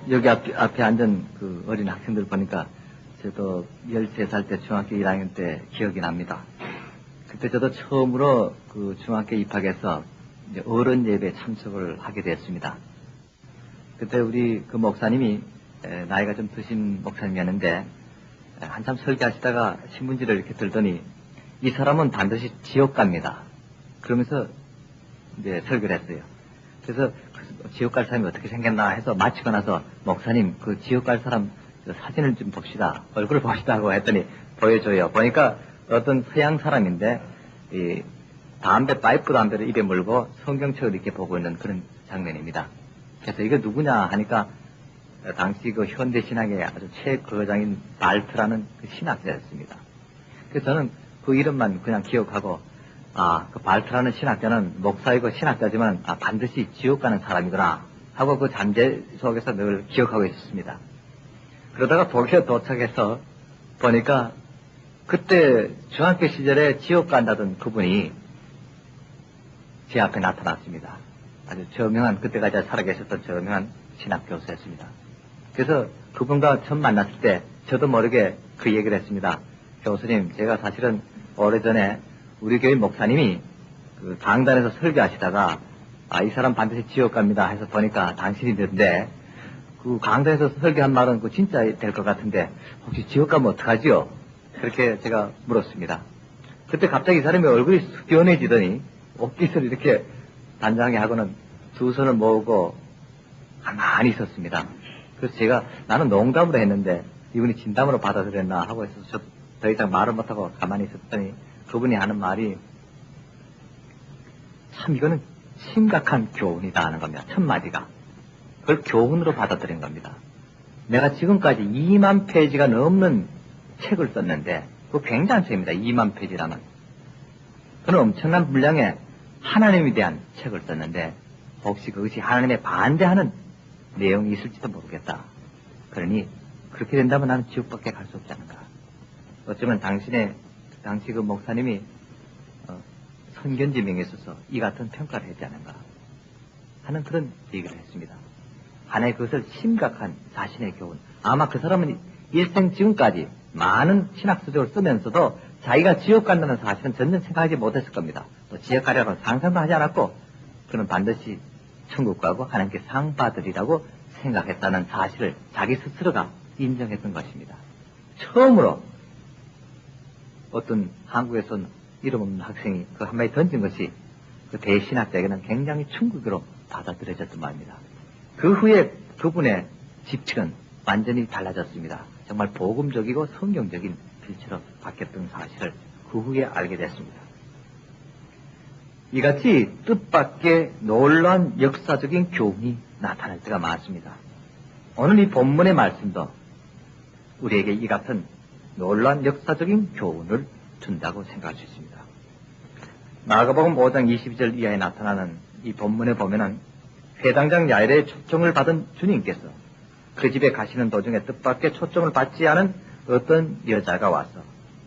여기 앞에 앉은 그 어린 학생들 보니까 저도 13살 때 중학교 1학년 때 기억이 납니다. 그때 저도 처음으로 그 중학교 입학해서 이제 어른 예배 참석을 하게 됐습니다. 그때 우리 그 목사님이 나이가 좀 드신 목사님이었는데 한참 설교하시다가 신문지를 이렇게 들더니 이 사람은 반드시 지옥 갑니다. 그러면서 이제 설교를 했어요. 그래서 지옥 갈 사람이 어떻게 생겼나 해서 마치고 나서 목사님 그 지옥 갈 사람 사진을 좀 봅시다. 얼굴을 봅시다 하고 했더니 보여줘요. 보니까 어떤 서양 사람인데 이 파이프 담배를 입에 물고 성경책을 이렇게 보고 있는 그런 장면입니다. 그래서 이거 누구냐 하니까 당시 그 현대신학의 아주 최거장인 발트라는 그 신학자였습니다. 그래서 저는 그 이름만 그냥 기억하고 그 발트라는 신학자는 목사이고 신학자지만 반드시 지옥 가는 사람이구나 하고 그 잠재 속에서 늘 기억하고 있었습니다. 그러다가 독일에 도착해서 보니까 그때 중학교 시절에 지옥 간다던 그분이 제 앞에 나타났습니다. 아주 저명한 그때까지 살아계셨던 저명한 신학 교수였습니다. 그래서 그분과 처음 만났을 때 저도 모르게 그 얘기를 했습니다. 교수님, 제가 사실은 오래전에 우리 교회 목사님이 그 강단에서 설교하시다가 이 사람 반드시 지옥 갑니다 해서 보니까 당신이던데 그 강단에서 설교한 말은 그 진짜 될 것 같은데 혹시 지옥 가면 어떡하지요? 그렇게 제가 물었습니다. 그때 갑자기 이 사람이 얼굴이 숙연해지더니 옷깃을 이렇게 단장하게 하고는 두 손을 모으고 가만히 있었습니다. 그래서 제가 나는 농담으로 했는데 이분이 진담으로 받아들였나 하고 해서 저 더 이상 말을 못하고 가만히 있었더니 그분이 하는 말이 참 이거는 심각한 교훈이다 하는 겁니다. 첫 마디가. 그걸 교훈으로 받아들인 겁니다. 내가 지금까지 2만 페이지가 넘는 책을 썼는데 그거 굉장한 책입니다. 2만 페이지라면. 그는 엄청난 분량의 하나님에 대한 책을 썼는데 혹시 그것이 하나님에 반대하는 내용이 있을지도 모르겠다. 그러니 그렇게 된다면 나는 지옥밖에 갈 수 없지 않은가. 어쩌면 당시 그 목사님이 선견지명에 있어서 이 같은 평가를 했지 않은가 하는 그런 얘기를 했습니다. 하나의 그것을 심각한 자신의 교훈. 아마 그 사람은 일생 지금까지 많은 신학서적을 쓰면서도 자기가 지옥 간다는 사실은 전혀 생각하지 못했을 겁니다. 또 지옥 가려고 상상도 하지 않았고 그는 반드시 천국 가고 하나님께 상 받으리라고 생각했다는 사실을 자기 스스로가 인정했던 것입니다. 처음으로 어떤 한국에서 이름 없는 학생이 그 한마디 던진 것이 그 대신학자에게는 굉장히 충격으로 받아들여졌던 말입니다. 그 후에 그분의 집칙은 완전히 달라졌습니다. 정말 복음적이고 성경적인 필체로 바뀌었던 사실을 그 후에 알게 됐습니다. 이같이 뜻밖의 놀라운 역사적인 교훈이 나타날 때가 많습니다. 오늘 이 본문의 말씀도 우리에게 이 같은 놀라운 역사적인 교훈을 준다고 생각할 수 있습니다. 마가복음 5장 22절 이하에 나타나는 이 본문에 보면은 회당장 야일의 초청을 받은 주님께서 그 집에 가시는 도중에 뜻밖의 초청을 받지 않은 어떤 여자가 와서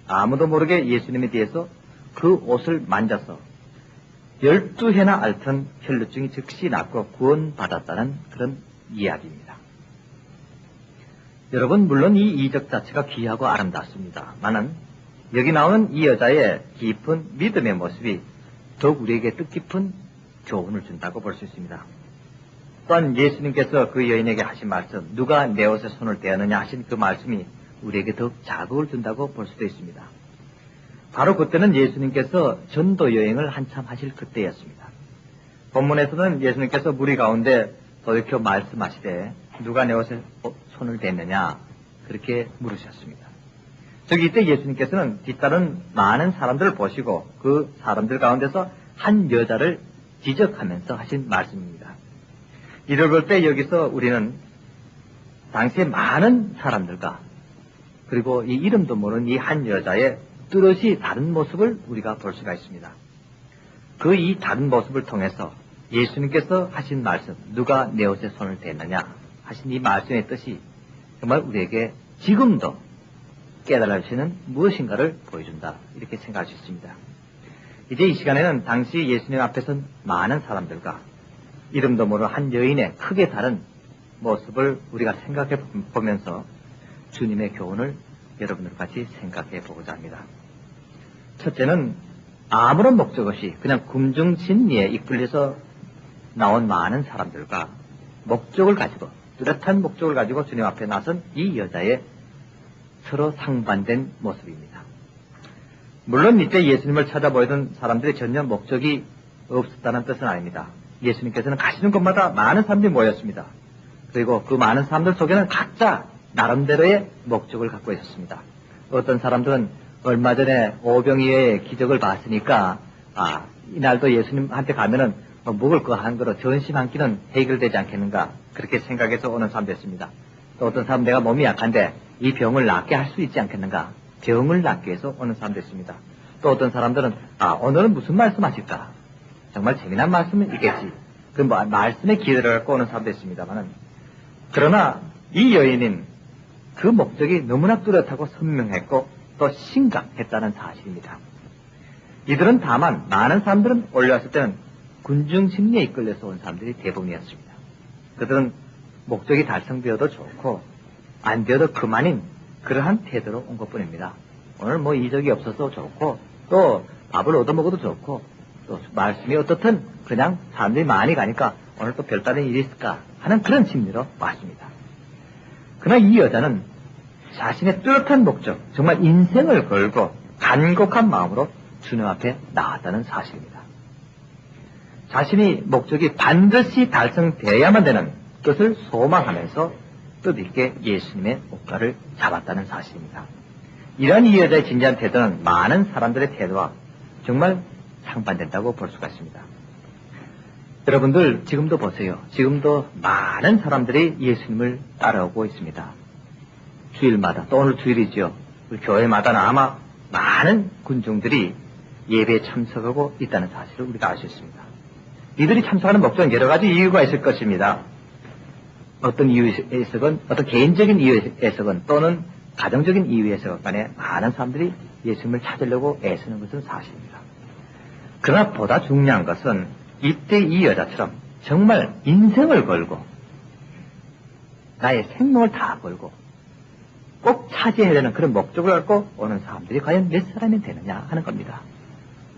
아무도 모르게 예수님에 대해서 그 옷을 만져서 12해나 앓던 혈루증이 즉시 낫고 구원받았다는 그런 이야기입니다. 여러분, 물론 이 이적 자체가 귀하고 아름답습니다만은 여기 나오는 이 여자의 깊은 믿음의 모습이 더욱 우리에게 뜻깊은 교훈을 준다고 볼 수 있습니다. 또한 예수님께서 그 여인에게 하신 말씀, 누가 내 옷에 손을 대었느냐 하신 그 말씀이 우리에게 더욱 자극을 준다고 볼 수도 있습니다. 바로 그때는 예수님께서 전도 여행을 한참 하실 그때였습니다. 본문에서는 예수님께서 무리 가운데 돌이켜 말씀하시되 누가 내 옷에 손을 댔느냐 그렇게 물으셨습니다. 저기 이때 예수님께서는 뒤따른 많은 사람들을 보시고 그 사람들 가운데서 한 여자를 지적하면서 하신 말씀입니다. 이를 볼 때 여기서 우리는 당시에 많은 사람들과 그리고 이 이름도 모르는 이 한 여자의 뚜렷이 다른 모습을 우리가 볼 수가 있습니다. 그 이 다른 모습을 통해서 예수님께서 하신 말씀, 누가 내 옷에 손을 댔느냐 하신 이 말씀의 뜻이 정말 우리에게 지금도 깨달을 수 있는 무엇인가를 보여준다, 이렇게 생각할 수 있습니다. 이제 이 시간에는 당시 예수님 앞에 선 많은 사람들과 이름도 모르는 한 여인의 크게 다른 모습을 우리가 생각해 보면서 주님의 교훈을 여러분들과 같이 생각해 보고자 합니다. 첫째는 아무런 목적 없이 그냥 궁중심리에 이끌려서 나온 많은 사람들과 목적을 가지고, 뚜렷한 목적을 가지고 주님 앞에 나선 이 여자의 서로 상반된 모습입니다. 물론 이때 예수님을 찾아보던 사람들이 전혀 목적이 없었다는 뜻은 아닙니다. 예수님께서는 가시는 곳마다 많은 사람들이 모였습니다. 그리고 그 많은 사람들 속에는 각자 나름대로의 목적을 갖고 있었습니다. 어떤 사람들은 얼마 전에 오병이어의 기적을 봤으니까 이날도 예수님한테 가면은 먹을 거 한 거로 전심 한 끼는 해결되지 않겠는가, 그렇게 생각해서 오는 사람도 있습니다. 또 어떤 사람은 내가 몸이 약한데 이 병을 낫게 할 수 있지 않겠는가, 병을 낫기 위해서 오는 사람도 있습니다. 또 어떤 사람들은 오늘은 무슨 말씀 하실까, 정말 재미난 말씀은 있겠지, 그 말씀에 기대를 갖고 오는 사람도 있습니다만은, 그러나 이 여인은 그 목적이 너무나 뚜렷하고 선명했고 또 심각했다는 사실입니다. 이들은 다만, 많은 사람들은 올라왔을 때는 군중심리에 이끌려서 온 사람들이 대부분이었습니다. 그들은 목적이 달성되어도 좋고 안 되어도 그만인 그러한 태도로 온 것뿐입니다. 오늘 뭐 이적이 없어서 좋고, 또 밥을 얻어먹어도 좋고, 또 말씀이 어떻든 그냥 사람들이 많이 가니까 오늘 또 별다른 일이 있을까 하는 그런 심리로 왔습니다. 그러나 이 여자는 자신의 뚜렷한 목적, 정말 인생을 걸고 간곡한 마음으로 주님 앞에 나왔다는 사실입니다. 자신이 목적이 반드시 달성되어야만 되는 것을 소망하면서 뜻있게 예수님의 옷가를 잡았다는 사실입니다. 이러한 이 여자의 진지한 태도는 많은 사람들의 태도와 정말 상반된다고 볼 수가 있습니다. 여러분들 지금도 보세요. 지금도 많은 사람들이 예수님을 따라오고 있습니다. 주일마다, 또 오늘 주일이죠. 우리 교회마다는 아마 많은 군중들이 예배에 참석하고 있다는 사실을 우리가 알 수 있습니다. 이들이 참석하는 목적은 여러 가지 이유가 있을 것입니다. 어떤 이유에서건, 어떤 개인적인 이유에서건, 또는 가정적인 이유에서건 간에 많은 사람들이 예수님을 찾으려고 애쓰는 것은 사실입니다. 그러나 보다 중요한 것은 이때 이 여자처럼 정말 인생을 걸고 나의 생명을 다 걸고 꼭 차지해야 되는 그런 목적을 갖고 오는 사람들이 과연 몇 사람이 되느냐 하는 겁니다.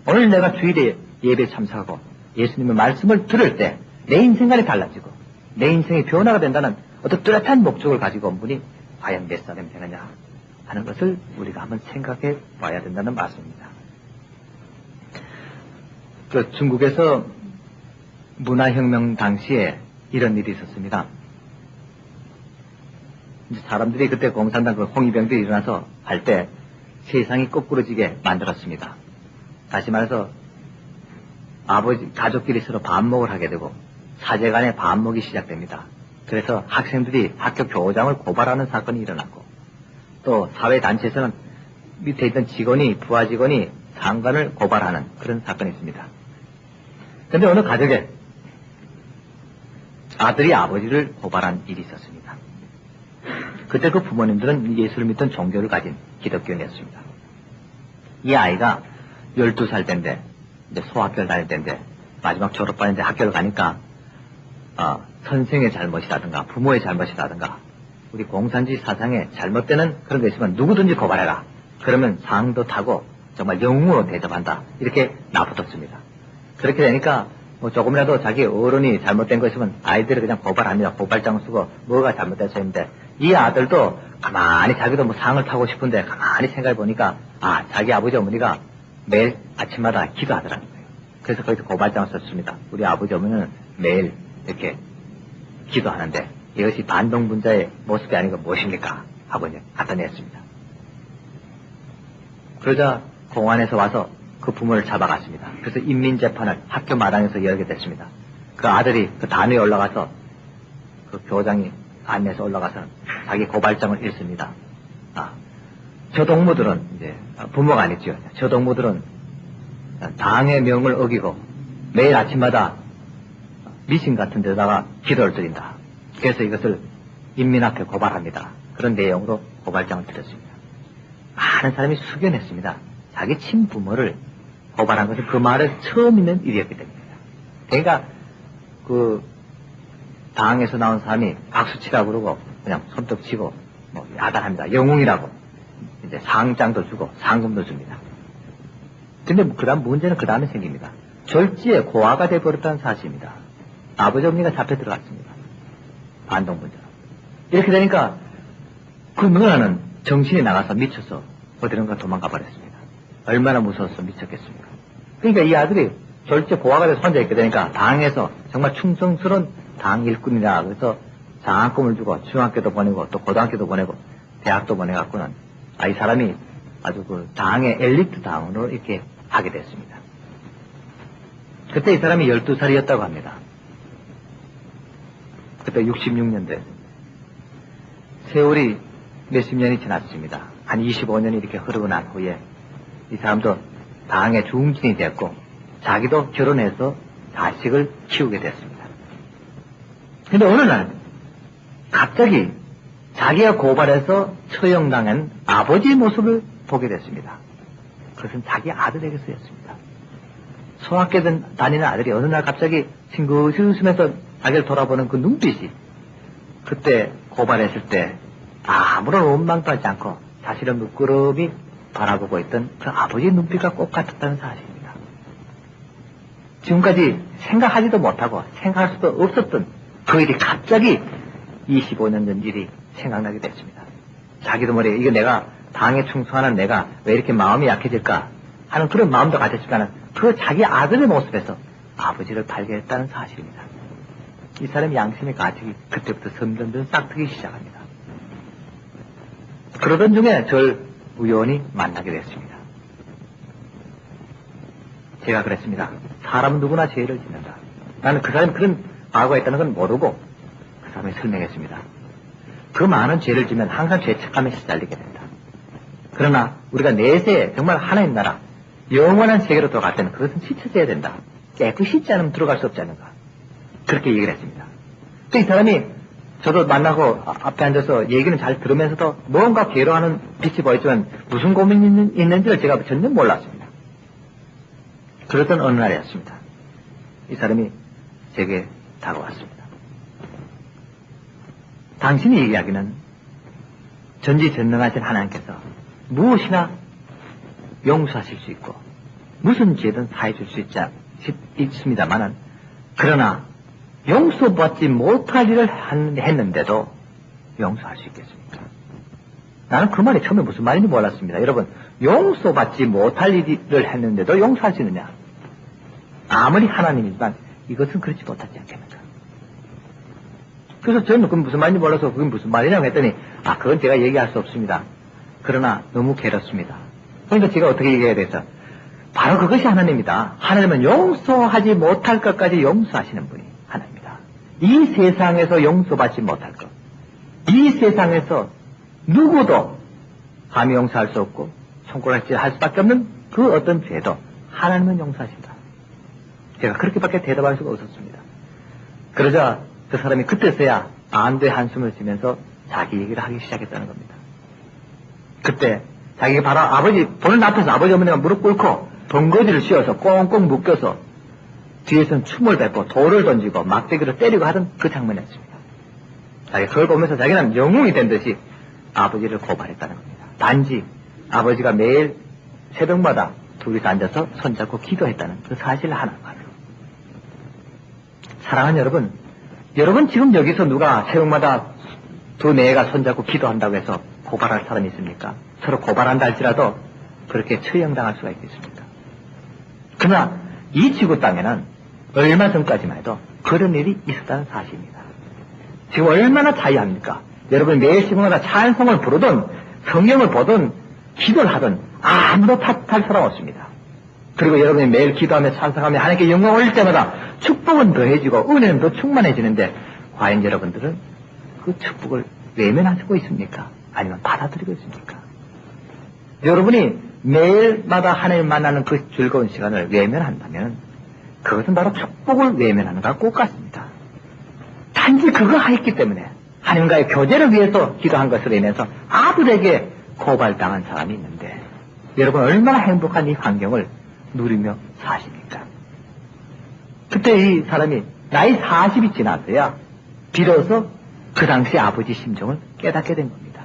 오늘 내가 주일에 예배에 참석하고 예수님의 말씀을 들을 때 내 인생관이 달라지고 내 인생이 변화가 된다는 어떤 뚜렷한 목적을 가지고 온 분이 과연 몇 사람이 되느냐 하는 것을 우리가 한번 생각해 봐야 된다는 말씀입니다. 그 중국에서 문화혁명 당시에 이런 일이 있었습니다. 이제 사람들이 그때 공산당 그 홍위병들이 일어나서 할 때 세상이 거꾸러지게 만들었습니다. 다시 말해서 가족끼리 서로 반목을 하게 되고 사제 간의 반목이 시작됩니다. 그래서 학생들이 학교 교장을 고발하는 사건이 일어났고, 또 사회단체에서는 밑에 있던 부하 직원이 상관을 고발하는 그런 사건이 있습니다. 그런데 어느 가족에 아들이 아버지를 고발한 일이 있었습니다. 그때 그 부모님들은 예수를 믿던 종교를 가진 기독교인이었습니다. 이 아이가 12살 때인데, 이제 소학교를 다닐 때인데, 마지막 졸업반인데 학교를 가니까, 선생의 잘못이라든가, 부모의 잘못이라든가, 우리 공산주의 사상에 잘못되는 그런 게 있으면 누구든지 고발해라. 그러면 상도 타고 정말 영웅으로 대접한다. 이렇게 나붙었습니다. 그렇게 되니까, 뭐 조금이라도 자기 어른이 잘못된 거 있으면 아이들을 그냥 고발합니다. 고발장 쓰고 뭐가 잘못됐어 했는데, 이 아들도 가만히 자기도 뭐 상을 타고 싶은데 가만히 생각해 보니까 자기 아버지 어머니가 매일 아침마다 기도하더라는 거예요. 그래서 거기서 고발장을 썼습니다. 우리 아버지 어머니는 매일 이렇게 기도하는데 이것이 반동분자의 모습이 아니고 무엇입니까? 하고 이제 갖다 냈습니다. 그러자 공안에서 와서 그 부모를 잡아갔습니다. 그래서 인민재판을 학교 마당에서 열게 됐습니다. 그 아들이 그 단위에 올라가서 그 교장이 안내서 올라가서 자기 고발장을 읽습니다. 저 동무들은 이제 부모가 아니죠. 저 동무들은 당의 명을 어기고 매일 아침마다 미신 같은 데다가 기도를 드린다. 그래서 이것을 인민 앞에 고발합니다. 그런 내용으로 고발장을 드렸습니다. 많은 사람이 숙연했습니다. 자기 친부모를 고발한 것은 그 말을 처음 있는 일이었기 때문입니다. 그러니까 당에서 나온 사람이 박수치라고 그러고 그냥 손뼉 치고 뭐 야단합니다. 영웅이라고 이제 상장도 주고 상금도 줍니다. 근데 그다음 문제는 그 다음에 생깁니다. 졸지에 고아가 돼버렸다는 사실입니다. 아버지 어머니가 잡혀 들어갔습니다. 반동분자로. 이렇게 되니까 그 누나는 정신이 나가서 미쳐서 어디론가 도망가 버렸습니다. 얼마나 무서워서 미쳤겠습니까? 그러니까 이 아들이 졸지에 고아가 돼서 혼자 있게 되니까 당에서 정말 충성스러운 당 일꾼이라 그래서 장학금을 주고 중학교도 보내고 또 고등학교도 보내고 대학도 보내갖고는 이 사람이 아주 그 당의 엘리트 당으로 이렇게 하게 됐습니다. 그때 이 사람이 12살이었다고 합니다. 그때 66년도에 세월이 몇십 년이 지났습니다. 한 25년이 이렇게 흐르고 난 후에 이 사람도 당의 중진이 됐고 자기도 결혼해서 자식을 키우게 됐습니다. 근데 어느 날 갑자기 자기가 고발해서 처형당한 아버지의 모습을 보게 됐습니다. 그것은 자기 아들에게서였습니다. 소학교 다니는 아들이 어느 날 갑자기 싱긋이 웃으면서 자기를 돌아보는 그 눈빛이 그때 고발했을 때 아무런 원망도 하지 않고 자신을 물끄러미 바라보고 있던 그 아버지의 눈빛과 꼭 같았다는 사실입니다. 지금까지 생각하지도 못하고 생각할 수도 없었던 그 일이 갑자기 25년 전 일이 생각나게 됐습니다. 자기도 모르게 이거 내가 당에 충성하는 내가 왜 이렇게 마음이 약해질까 하는 그런 마음도 가졌지만 그 자기 아들의 모습에서 아버지를 발견했다는 사실입니다. 이 사람의 양심의 가책이 그때부터 점점 싹트기 시작합니다. 그러던 중에 저를 우연히 만나게 됐습니다. 제가 그랬습니다. 사람은 누구나 죄를 짓는다. 나는 그 사람이 그런 과거가 있다는 건 모르고 그 사람이 설명했습니다. 그 많은 죄를 지면 항상 죄책감에 시달리게 된다. 그러나 우리가 내세에 정말 하나님 나라 영원한 세계로 들어갈 때는 그것은 씻어져야 된다. 깨끗이 씻지 않으면 들어갈 수 없지 않는가. 그렇게 얘기를 했습니다. 이 사람이 저도 만나고 앞에 앉아서 얘기는 잘 들으면서도 뭔가 괴로워하는 빛이 보였지만 무슨 고민이 있는지를 제가 전혀 몰랐습니다. 그러던 어느 날이었습니다. 이 사람이 제게 다가왔습니다. 당신이 얘기하기는 전지전능하신 하나님께서 무엇이나 용서하실 수 있고 무슨 죄든 사해 줄 수 있습니다만은 그러나 용서받지 못할 일을 했는데도 용서할 수 있겠습니까? 나는 그 말이 처음에 무슨 말인지 몰랐습니다. 여러분, 용서받지 못할 일을 했는데도 용서할 수 있느냐? 아무리 하나님이지만 이것은 그렇지 못하지 않겠는가? 그래서 저는 그건 무슨 말인지 몰라서 그게 무슨 말이냐고 했더니 그건 제가 얘기할 수 없습니다. 그러나 너무 괴롭습니다. 그러니까 제가 어떻게 얘기해야 되죠? 바로 그것이 하나님이다. 하나님은 용서하지 못할 것까지 용서하시는 분이 하나님이다. 이 세상에서 용서받지 못할 것, 이 세상에서 누구도 감히 용서할 수 없고 손가락질 할 수밖에 없는 그 어떤 죄도 하나님은 용서하신다. 제가 그렇게밖에 대답할 수가 없었습니다. 그러자 그 사람이 그때서야 안도의 한숨을 쉬면서 자기 얘기를 하기 시작했다는 겁니다. 그때 자기가 바로 아버지 보는 앞에서 아버지 어머니가 무릎 꿇고 번거지를 씌워서 꽁꽁 묶여서 뒤에서는 춤을 뱉고 돌을 던지고 막대기로 때리고 하던 그 장면이었습니다. 자기가 그걸 보면서 자기는 영웅이 된 듯이 아버지를 고발했다는 겁니다. 단지 아버지가 매일 새벽마다 둘이서 앉아서 손잡고 기도했다는 그 사실 하나만으로. 사랑하는 여러분, 여러분 지금 여기서 누가 새벽마다 두 내가 손잡고 기도한다고 해서 고발할 사람이 있습니까? 서로 고발한다 할지라도 그렇게 처형당할 수가 있겠습니까? 그러나 이 지구 땅에는 얼마 전까지만 해도 그런 일이 있었다는 사실입니다. 지금 얼마나 차이합니까? 여러분 매일 새벽마다 찬송을 부르든 성경을 보든 기도를 하든 아무도 탓할 사람 없습니다. 그리고 여러분이 매일 기도하며 찬송하며 하나님께 영광 올릴 때마다 축복은 더해지고 은혜는 더 충만해지는데 과연 여러분들은 그 축복을 외면하고 있습니까? 아니면 받아들이고 있습니까? 여러분이 매일마다 하나님 만나는 그 즐거운 시간을 외면한다면 그것은 바로 축복을 외면하는 것과 똑같습니다. 단지 그거 하였기 때문에 하나님과의 교제를 위해서 기도한 것으로 인해서 아들에게 고발당한 사람이 있는데 여러분 얼마나 행복한 이 환경을 누리며 사십니까? 그때 이 사람이 나이 40이 지났어야 비로소 그 당시 아버지 심정을 깨닫게 된 겁니다.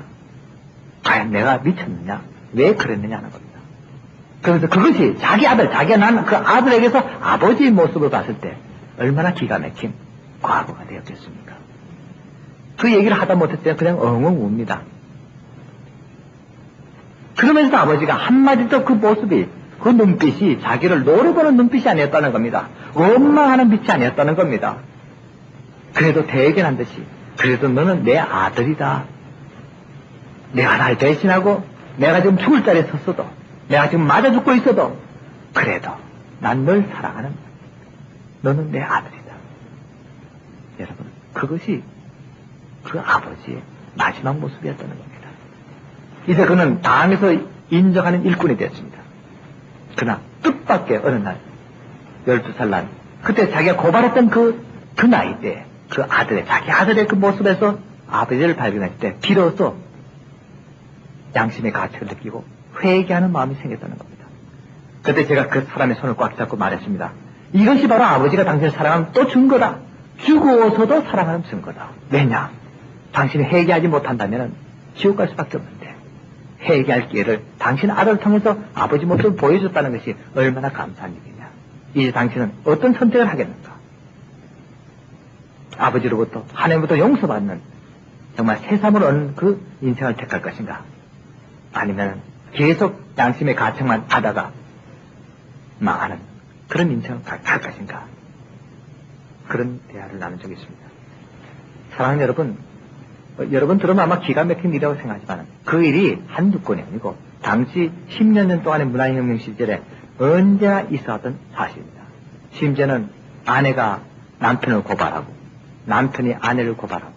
과연 내가 미쳤느냐? 왜 그랬느냐 하는 겁니다. 그래서 그것이 자기 아들, 자기가 난 그 아들에게서 아버지의 모습을 봤을 때 얼마나 기가 막힌 과거가 되었겠습니까? 그 얘기를 하다 못했을 때 그냥 엉엉 웁니다. 그러면서 아버지가 한마디도 그 모습이, 그 눈빛이 자기를 노려보는 눈빛이 아니었다는 겁니다. 원망하는 빛이 아니었다는 겁니다. 그래도 대견한 듯이, 그래도 너는 내 아들이다. 내가 날 대신하고 내가 지금 죽을 자리에 섰어도, 내가 지금 맞아 죽고 있어도 그래도 난 널 사랑하는, 너는 내 아들이다. 여러분, 그것이 그 아버지의 마지막 모습이었다는 겁니다. 이제 그는 당에서 인정하는 일꾼이 되었습니다. 그러나 뜻밖의 어느 날, 12살 날, 그때 자기가 고발했던 그 나이 때, 그 아들의, 자기 아들의 그 모습에서 아버지를 발견했을 때 비로소 양심의 가책을 느끼고 회개하는 마음이 생겼다는 겁니다. 그때 제가 그 사람의 손을 꽉 잡고 말했습니다. 이것이 바로 아버지가 당신을 사랑하는 또 증거다. 죽어서도 사랑하는 증거다. 왜냐? 당신이 회개하지 못한다면 지옥 갈 수밖에 없는데, 회개할 기회를 당신 아들을 통해서 아버지 모습을 보여줬다는 것이 얼마나 감사한 일이냐. 이제 당신은 어떤 선택을 하겠는가? 아버지로부터, 하나님부터 용서받는 정말 새삼을 얻는 그 인생을 택할 것인가? 아니면 계속 양심의 가책만 하다가 망하는 그런 인생을 갈 것인가? 그런 대화를 나눈 적이 있습니다. 사랑하는 여러분, 여러분 들으면 아마 기가 막힌 일이라고 생각하지만 그 일이 한두 건이 아니고 당시 10년 전 동안의 문화혁명 시절에 언제나 있어왔던 사실입니다. 심지어는 아내가 남편을 고발하고 남편이 아내를 고발하고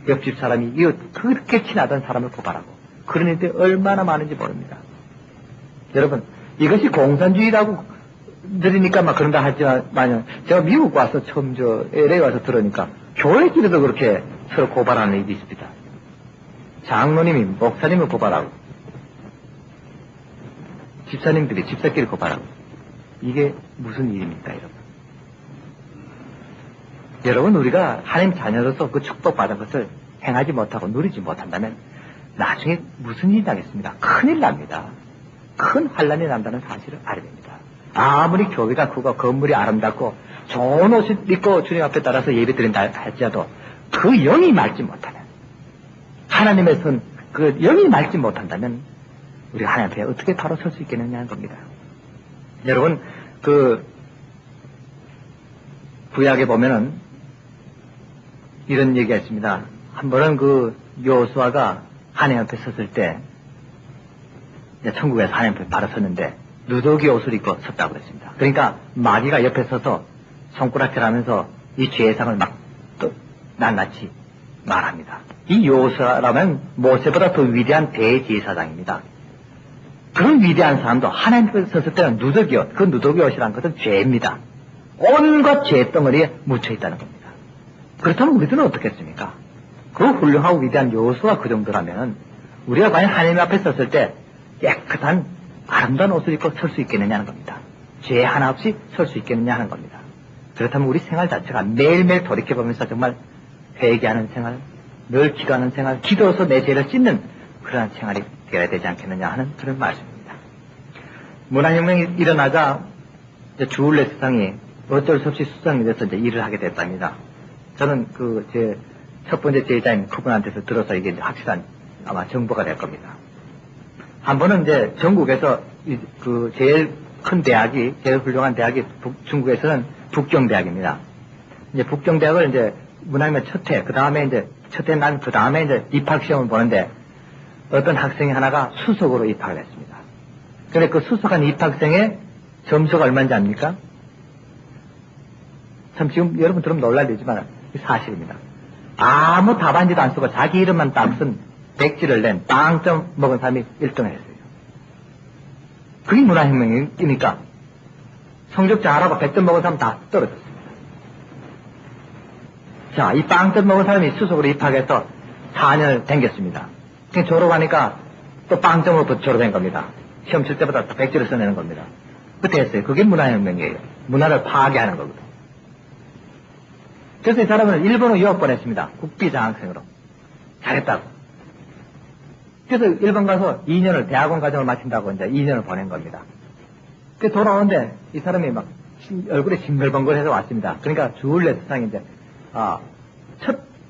옆집 사람이 이웃 그렇게 친하던 사람을 고발하고 그런 일들이 얼마나 많은지 모릅니다. 여러분, 이것이 공산주의라고 들으니까 막 그런다 하지만 제가 미국 와서 처음 LA 와서 들으니까 교회끼리도 그렇게 서로 고발하는 일이 있습니다. 장로님이 목사님을 고발하고 집사님들이 집사끼리 고발하고, 이게 무슨 일입니까, 여러분? 여러분, 우리가 하나님 자녀로서 그 축복받은 것을 행하지 못하고 누리지 못한다면 나중에 무슨 일이 나겠습니까? 큰일 납니다. 큰 환란이 난다는 사실을 알아야 됩니다. 아무리 교회가 크고 건물이 아름답고 좋은 옷을 입고 주님 앞에 따라서 예배드린다 할지라도 그 영이 맑지 못하면, 하나님의 손, 그 영이 맑지 못한다면 우리가 하나님 앞에 어떻게 바로 설 수 있겠느냐는 겁니다. 여러분, 그 구약에 보면은 이런 얘기가 있습니다. 한 번은 그 요수아가 하나님 앞에 섰을 때, 천국에서 하나님 앞에 바로 섰는데 누더기 옷을 입고 섰다고 그랬습니다. 그러니까 마귀가 옆에 서서 손가락질하면서 이 죄상을 막 또 낱낱이 말합니다. 이 요수아라면 모세보다 더 위대한 대제사장입니다. 그런 위대한 사람도 하나님 앞에 섰을 때는 누더기 옷, 그 누더기 옷이라는 것은 죄입니다. 온갖 죄덩어리에 묻혀있다는 겁니다. 그렇다면 우리들은 어떻겠습니까? 그 훌륭하고 위대한 요수아 그 정도라면 우리가 과연 하나님 앞에 섰을 때 깨끗한 아름다운 옷을 입고 설 수 있겠느냐는 겁니다. 죄 하나 없이 설 수 있겠느냐 하는 겁니다. 그렇다면 우리 생활 자체가 매일매일 돌이켜보면서 정말 회개하는 생활, 늘 기도하는 생활, 기도해서 내 죄를 찢는 그러한 생활이 되어야 되지 않겠느냐 하는 그런 말씀입니다. 문화혁명이 일어나자 주울레 수상이 어쩔 수 없이 수상이 돼서 이제 일을 하게 됐답니다. 저는 제 첫 번째 제자인 그분한테서 들어서 이게 이제 확실한 아마 정보가 될 겁니다. 한 번은 이제 전국에서 그 제일 큰 대학이, 제일 훌륭한 대학이 중국에서는 북경대학입니다. 이제 북경대학을 이제 문화혁명 첫 해, 그 다음에 이제 첫 해 난 그 다음에 이제 입학시험을 보는데 어떤 학생이 하나가 수석으로 입학을 했습니다. 근데 그 수석한 입학생의 점수가 얼마인지 압니까? 참 지금 여러분 들으면 놀랄 일이지만 사실입니다. 아무 답안지도 안 쓰고 자기 이름만 딱 쓴 백지를 낸 빵점 먹은 사람이 1등을 했어요. 그게 문화혁명이니까 성적 잘하고 100점 먹은 사람 다 떨어졌습니다. 자, 이 빵점 먹은 사람이 수석으로 입학해서 4년을 댕겼습니다. 졸업하니까 또 빵점으로 졸업한 겁니다. 시험 칠 때보다 또 백지를 써내는 겁니다. 그때 했어요. 그게 문화혁명이에요. 문화를 파괴하는 거거든요. 그래서 이 사람은 일본으로 유학 보냈습니다. 국비장학생으로. 잘했다고. 그래서 일본 가서 2년을, 대학원 과정을 마친다고 이제 2년을 보낸 겁니다. 그 돌아오는데 이 사람이 막 얼굴에 징글벙글해서 왔습니다. 그러니까 주울레 수상이 이제,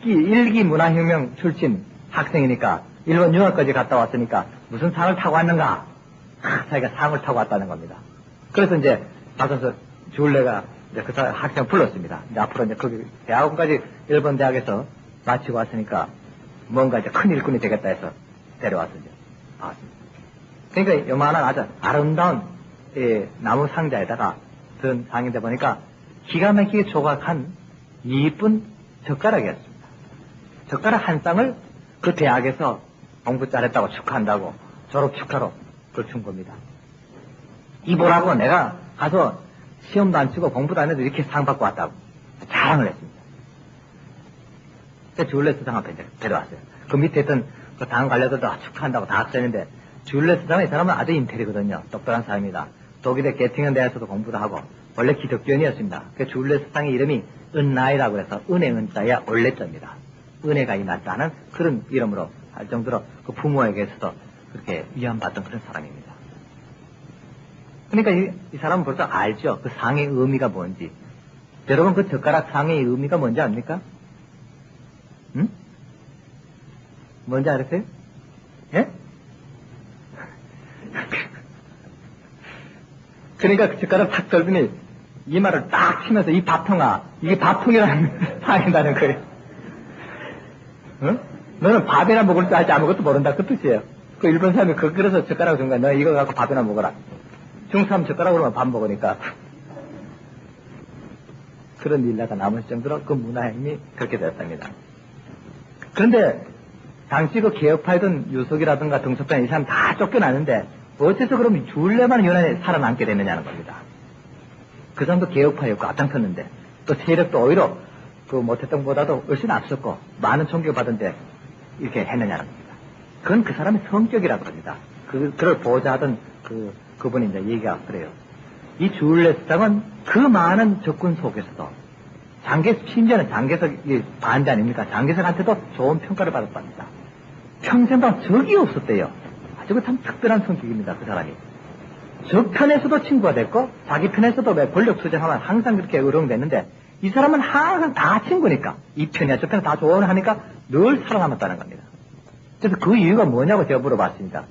일기 문화혁명 출신 학생이니까 일본 유학까지 갔다 왔으니까 무슨 상을 타고 왔는가? 자기가 상을 타고 왔다는 겁니다. 그래서 이제 가서 주울레가 이제 그 학생 불렀습니다. 이제 앞으로 이제 거기 대학원까지 일본 대학에서 마치고 왔으니까 뭔가 이제 큰 일꾼이 되겠다 해서 데려와서 이제 나왔습니다. 그러니까 요만한 아주 아름다운 나무 상자에다가 든 상인데 보니까 기가 막히게 조각한 이쁜 젓가락이었습니다. 젓가락 한 쌍을 그 대학에서 공부 잘했다고 축하한다고 졸업 축하로 그걸 준 겁니다. 이보라고 내가 가서 시험도 안 치고 공부도 안 해도 이렇게 상 받고 왔다고 자랑을 했습니다. 그래서 주울레 수상 앞에 이제 데려왔어요. 그 밑에 있던 그 당 관료들도 축하한다고 다 학생인데 주울레 수상은 이 사람은 아주 인텔이거든요. 똑똑한 사람입니다. 독일의 게팅은 대학에서도 공부도 하고 원래 기독교인이었습니다. 그 주울레 수상의 이름이 은나이라고 해서 은혜 은자야 올레자입니다. 은혜가 임했다는 그런 이름으로 할 정도로 그 부모에게서도 그렇게 위안받던 그런 사람입니다. 그러니까 이 사람은 벌써 알죠. 그 상의 의미가 뭔지. 여러분 그 젓가락 상의 의미가 뭔지 압니까? 응? 뭔지 알았어요? 예? 그러니까 그 젓가락 탁 들더니 이마를 딱 치면서 이 밥통아, 이게 밥통이라는 상인다는 거예요. 응? 너는 밥이나 먹을 줄 알지 아무것도 모른다 그 뜻이에요. 그 일본 사람이 그래서 젓가락을 준 거야. 너 이거 갖고 밥이나 먹어라. 중국 사람 젓가락으로만 밥 먹으니까 그런 일화가 남을 정도로 그 문화행위 그렇게 되었답니다. 그런데 당시 그 개혁파이던 유석이라든가 등소편 이 사람 다 쫓겨나는데 어째서 그럼 주울레만 연안에 살아남게 되느냐는 겁니다. 그 사람도 개혁파였고 앞장섰는데 또 세력도 오히려 그 못했던 것보다도 훨씬 앞섰고 많은 총격을 받은데 이렇게 했느냐는 겁니다. 그건 그 사람의 성격이라고 합니다. 그걸 보좌하던 그분이 이제 얘기가 그래요. 이 주울레 수상은 그 많은 적군 속에서도 심지어는 장개석이 반대 아닙니까? 장개석한테도 좋은 평가를 받았답니다. 평생 동안 적이 없었대요. 아주 참 특별한 성격입니다. 그 사람이. 적 편에서도 친구가 됐고 자기 편에서도 왜 권력 투쟁하면 항상 그렇게 의롱됐는데 이 사람은 항상 다 친구니까 이 편이야 저 편 다 조언하니까 늘 살아남았다는 겁니다. 그래서 그 이유가 뭐냐고 제가 물어봤습니다.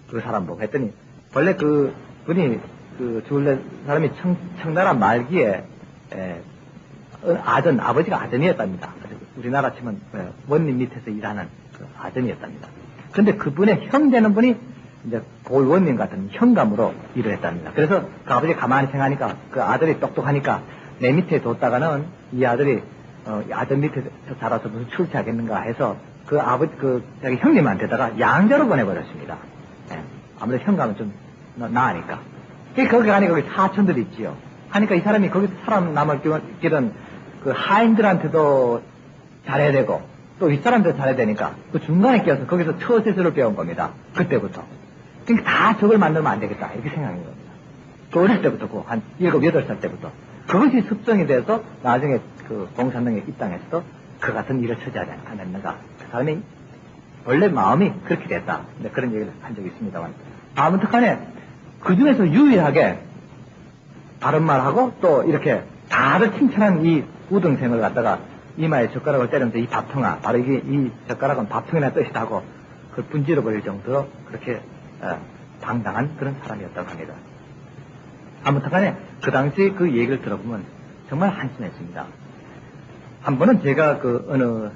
그 사람 보고 했더니 원래 그 분이 그 주울레 사람이 청나라 말기에 아버지가 아전이었답니다. 우리나라 치면 원님 밑에서 일하는 그 아전이었답니다. 그런데 그분의 형 되는 분이 이제 골원님 같은 현감으로 일을 했답니다. 그래서 그 아버지 가만히 생각하니까 그 아들이 똑똑하니까 내 밑에 뒀다가는 이 아들이 아들 밑에서 자라서 무슨 출세하겠는가 해서 그 아버지 자기 형님한테다가 양자로 보내버렸습니다. 네. 아무래도 현감은 좀 나으니까. 거기 가니까 거기 사촌들이 있지요. 하니까 이 사람이 거기서 살아남을 길은 그 하인들한테도 잘해야 되고 또 윗사람들 잘해야 되니까 그 중간에 끼어서 거기서 처세술을 배운 겁니다. 그때부터. 그러니까 다 적을 만들면 안 되겠다 이렇게 생각한 겁니다. 그 어릴 때부터 한 7, 8살 때부터 그것이 습성이 돼서 나중에 그 공산당에 입당해서도 그 같은 일을 처지하지 않았는가. 그 사람이 원래 마음이 그렇게 됐다. 그런 얘기를 한 적이 있습니다만 아무튼간에 그 중에서 유일하게 바른 말하고 또 이렇게 다들 칭찬한 이 우등생을 갖다가 이마에 젓가락을 때리면서 이 밥통아, 바로 이게 이 젓가락은 밥통이나 뜻이다 하고 그걸 분지러 버릴 정도로 그렇게 당당한 그런 사람이었다고 합니다. 아무튼간에 그 당시 그 얘기를 들어보면 정말 한심했습니다. 한 번은 제가 어느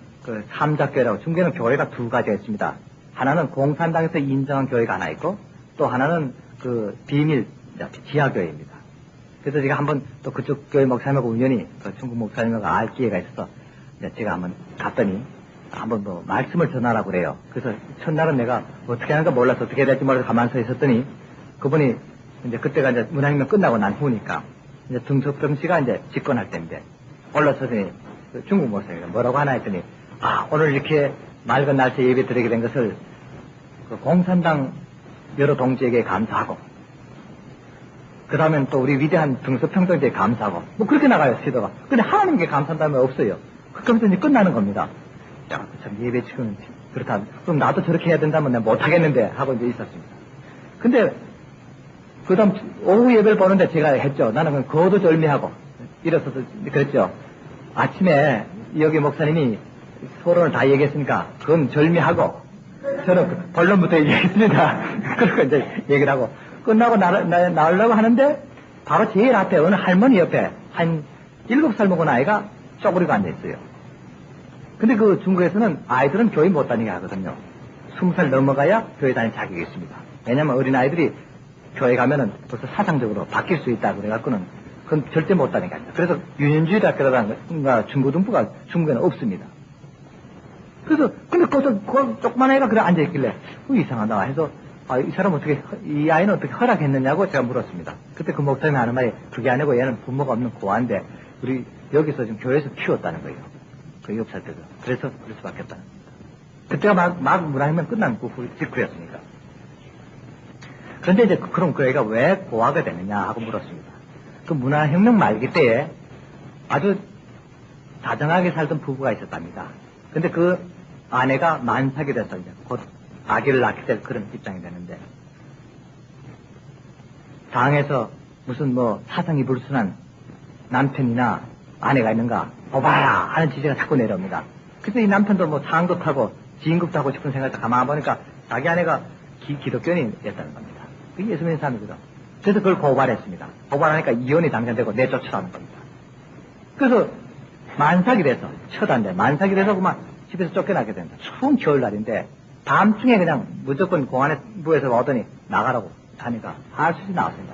삼작교회라고 중계는 교회가 두 가지가 있습니다. 하나는 공산당에서 인정한 교회가 하나 있고 또 하나는 그 비밀 지하교회입니다. 그래서 제가 한번 또 그쪽 교회 목사님하고 우연히 중국 목사님하고 알 기회가 있어서 제가 한번 갔더니 한번 뭐 말씀을 전하라고 그래요. 그래서 첫날은 내가 어떻게 하는가 몰라서 어떻게 해야 될지 몰라서 가만히 서 있었더니 그분이 이제 그때가 이제 문화혁명 끝나고 난 후니까 이제 등석정 씨가 이제 집권할 때인데 올라서더니 중국 목사님이 뭐라고 하나 했더니 오늘 이렇게 맑은 날씨에 예배 드리게 된 것을 그 공산당 여러 동지에게 감사하고 그 다음엔 또 우리 위대한 등소평등제에 감사하고, 뭐 그렇게 나가요, 시도가. 근데 하나님께 감사한다면 없어요. 그러면서 이제 끝나는 겁니다. 야, 참 예배 지금 그렇다. 그럼 나도 저렇게 해야 된다면 내가 못하겠는데 하고 이제 있었습니다. 근데 그 다음 오후 예배를 보는데 제가 했죠. 나는 거두절미하고 일어서서 그랬죠. 아침에 여기 목사님이 서론을 다 얘기했으니까 그건 절미하고 저는 그 본론부터 얘기했습니다. 그리고 이제 얘기를 하고 끝나고 나오려고 하는데 바로 제일 앞에 어느 할머니 옆에 한 7살 먹은 아이가 쪼그리고 앉아있어요. 근데 그 중국에서는 아이들은 교회 못 다니게 하거든요. 20살 넘어가야 교회 다닐 자격이 있습니다. 왜냐면 어린아이들이 교회 가면은 벌써 사상적으로 바뀔 수 있다 그래갖고는 그건 절대 못 다니게 합니다. 그래서 유년주의학교라든가 중고등부가 중국에는 없습니다. 그래서 근데 그 조그만 애가 그래 앉아있길래 이상하다 해서 이 사람 이 아이는 어떻게 허락했느냐고 제가 물었습니다. 그때 그 목사님이 하는 말이 그게 아니고 얘는 부모가 없는 고아인데 우리 여기서 지금 교회에서 키웠다는 거예요. 그 7살 때도. 그래서 그럴 수밖에 없다는 겁니다. 그때가 막 문화혁명 끝난 직후였으니까. 그런데 이제 그럼 그 애가 왜 고아가 되느냐 하고 물었습니다. 그 문화혁명 말기 때에 아주 다정하게 살던 부부가 있었답니다. 근데 그 아내가 만삭이 돼서 이제 곧 아기를 낳게 될 그런 입장이 되는데 당에서 무슨 뭐 사상이 불순한 남편이나 아내가 있는가 봐봐라 하는 지시가 자꾸 내려옵니다. 그래서 이 남편도 뭐 상도 타고 지인국도 하고 싶은 생각을 가만 보니까 자기 아내가 기독교인이었다는 겁니다. 그게 예수 믿는 사람이거든. 그래서 그걸 고발했습니다. 고발하니까 이혼이 당장되고 내쫓으라는 겁니다. 그래서 만삭이 돼서 처단돼 만삭이 돼서 그만 집에서 쫓겨나게 된다. 추운 겨울날인데 밤중에 그냥 무조건 공안부에서 오더니 나가라고 하니까 하수시 나왔습니다.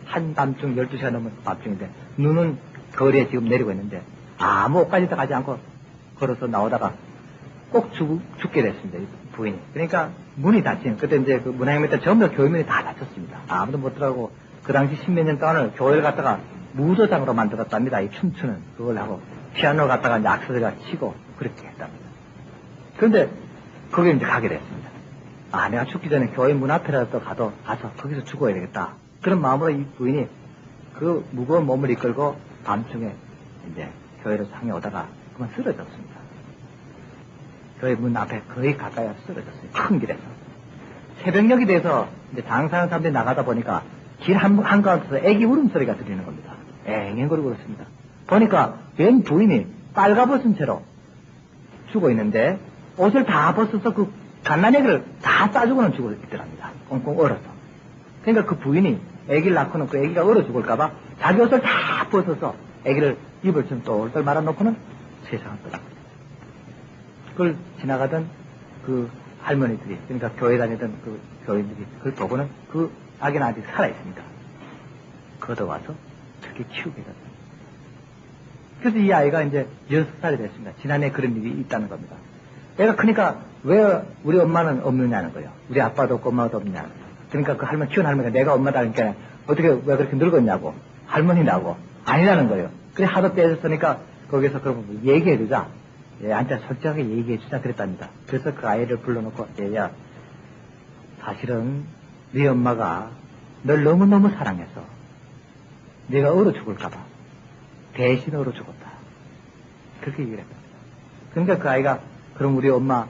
한밤중 12시가 넘은 밤중인데 눈은 거리에 지금 내리고 있는데 아무 옷까지도 가지 않고 걸어서 나오다가 꼭 죽게 됐습니다. 이 부인이. 그러니까 문이 닫힌 그때 이제 그 문화혁명 때 전부 다 교회문이 다 닫혔습니다. 아무도 못 들어가고 그 당시 10몇 년 동안을 교회를 갖다가 무도장으로 만들었답니다. 이 춤추는 그걸 하고 피아노를 갖다가 이제 악세들과 치고 그렇게 했답니다. 그런데 거기에 이제 가게 됐습니다. 내가 죽기 전에 교회 문 앞에라도 가서 거기서 죽어야 되겠다. 그런 마음으로 이 부인이 그 무거운 몸을 이끌고 밤중에 이제 교회로 향해 오다가 그만 쓰러졌습니다. 교회 문 앞에 거의 가까이 와서 쓰러졌어요. 큰 길에서. 새벽녘이 돼서 이제 장사하는 사람들이 나가다 보니까 길 한가운데서 애기 울음소리가 들리는 겁니다. 앵앵거리고 그렇습니다. 보니까 웬 부인이 빨가벗은 채로 죽어 있는데 옷을 다 벗어서 그 갓난애기를 다 싸주고는 죽어 있더랍니다. 꽁꽁 얼어서. 그러니까 그 부인이 애기를 낳고는 그 애기가 얼어 죽을까봐 자기 옷을 다 벗어서 애기를 입을 좀 똘똘 말아놓고는 세상을 떠납니다. 그걸 지나가던 그 할머니들이, 그러니까 교회 다니던 그 교인들이 그걸 보고는 그 아기는 아직 살아있으니까 걷어와서 그렇게 키우게 됐습니다. 그래서 이 아이가 이제 6살이 됐습니다. 지난해 그런 일이 있다는 겁니다. 애가 크니까 왜 우리 엄마는 없느냐는 거예요. 우리 아빠도 없고 엄마도 없느냐는 거예요. 그러니까 그 할머니 키운 할머니가 내가 엄마다 그러니까 어떻게 왜 그렇게 늙었냐고 할머니라고 아니라는 거예요. 그래 하도 떼졌으니까 거기서 그럼 얘기해주자. 얘한테 솔직하게 얘기해주자 그랬답니다. 그래서 그 아이를 불러놓고 얘야 사실은 네 엄마가 널 너무너무 사랑해서 네가 얼어 죽을까봐 대신 얼어 죽었다. 그렇게 얘기를 했습니다. 그러니까 그 아이가 그럼 우리 엄마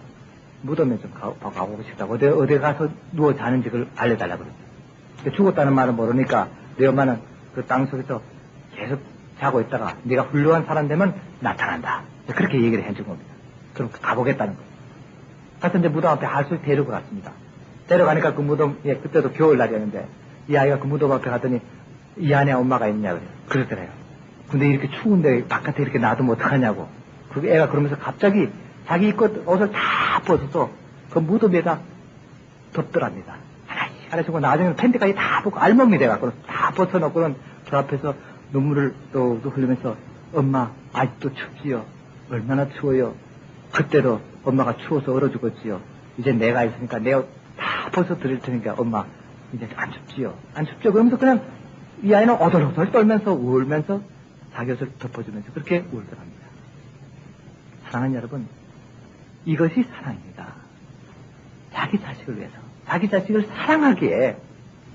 무덤에 좀 가고 싶다고 어디 가서 누워 자는지 그걸 알려달라고 그랬죠. 죽었다는 말은 모르니까 네 엄마는 그 땅속에서 계속 자고 있다가 네가 훌륭한 사람 되면 나타난다. 그렇게 얘기를 해준 겁니다. 그럼 가보겠다는 거예요. 그래서 이제 무덤 앞에 할수 데리고 갔습니다. 데려가니까 그 무덤, 그때도 겨울날이었는데 이 아이가 그 무덤 앞에 갔더니 이 안에 엄마가 있냐 그래요. 그러더래요. 근데 이렇게 추운데 바깥에 이렇게 놔두면 어떡하냐고. 그 애가 그러면서 갑자기 자기 입고 옷을 다 벗어서 그 무덤에다 덮더랍니다. 하나씩 하나씩 나중에는 팬티까지 다 벗고 알몸이 돼갖고 다 벗어놓고는 저 앞에서 눈물을 또 흘리면서 엄마 아직도 춥지요. 얼마나 추워요. 그때도 엄마가 추워서 얼어 죽었지요. 이제 내가 있으니까 내 옷 다 벗어 드릴 테니까 엄마 이제 안 춥지요. 안 춥죠. 그러면서 그냥 이 아이는 오돌오돌 떨면서 울면서 자기 옷을 덮어주면서 그렇게 울더랍니다. 사랑하는 여러분, 이것이 사랑입니다. 자기 자식을 위해서, 자기 자식을 사랑하기에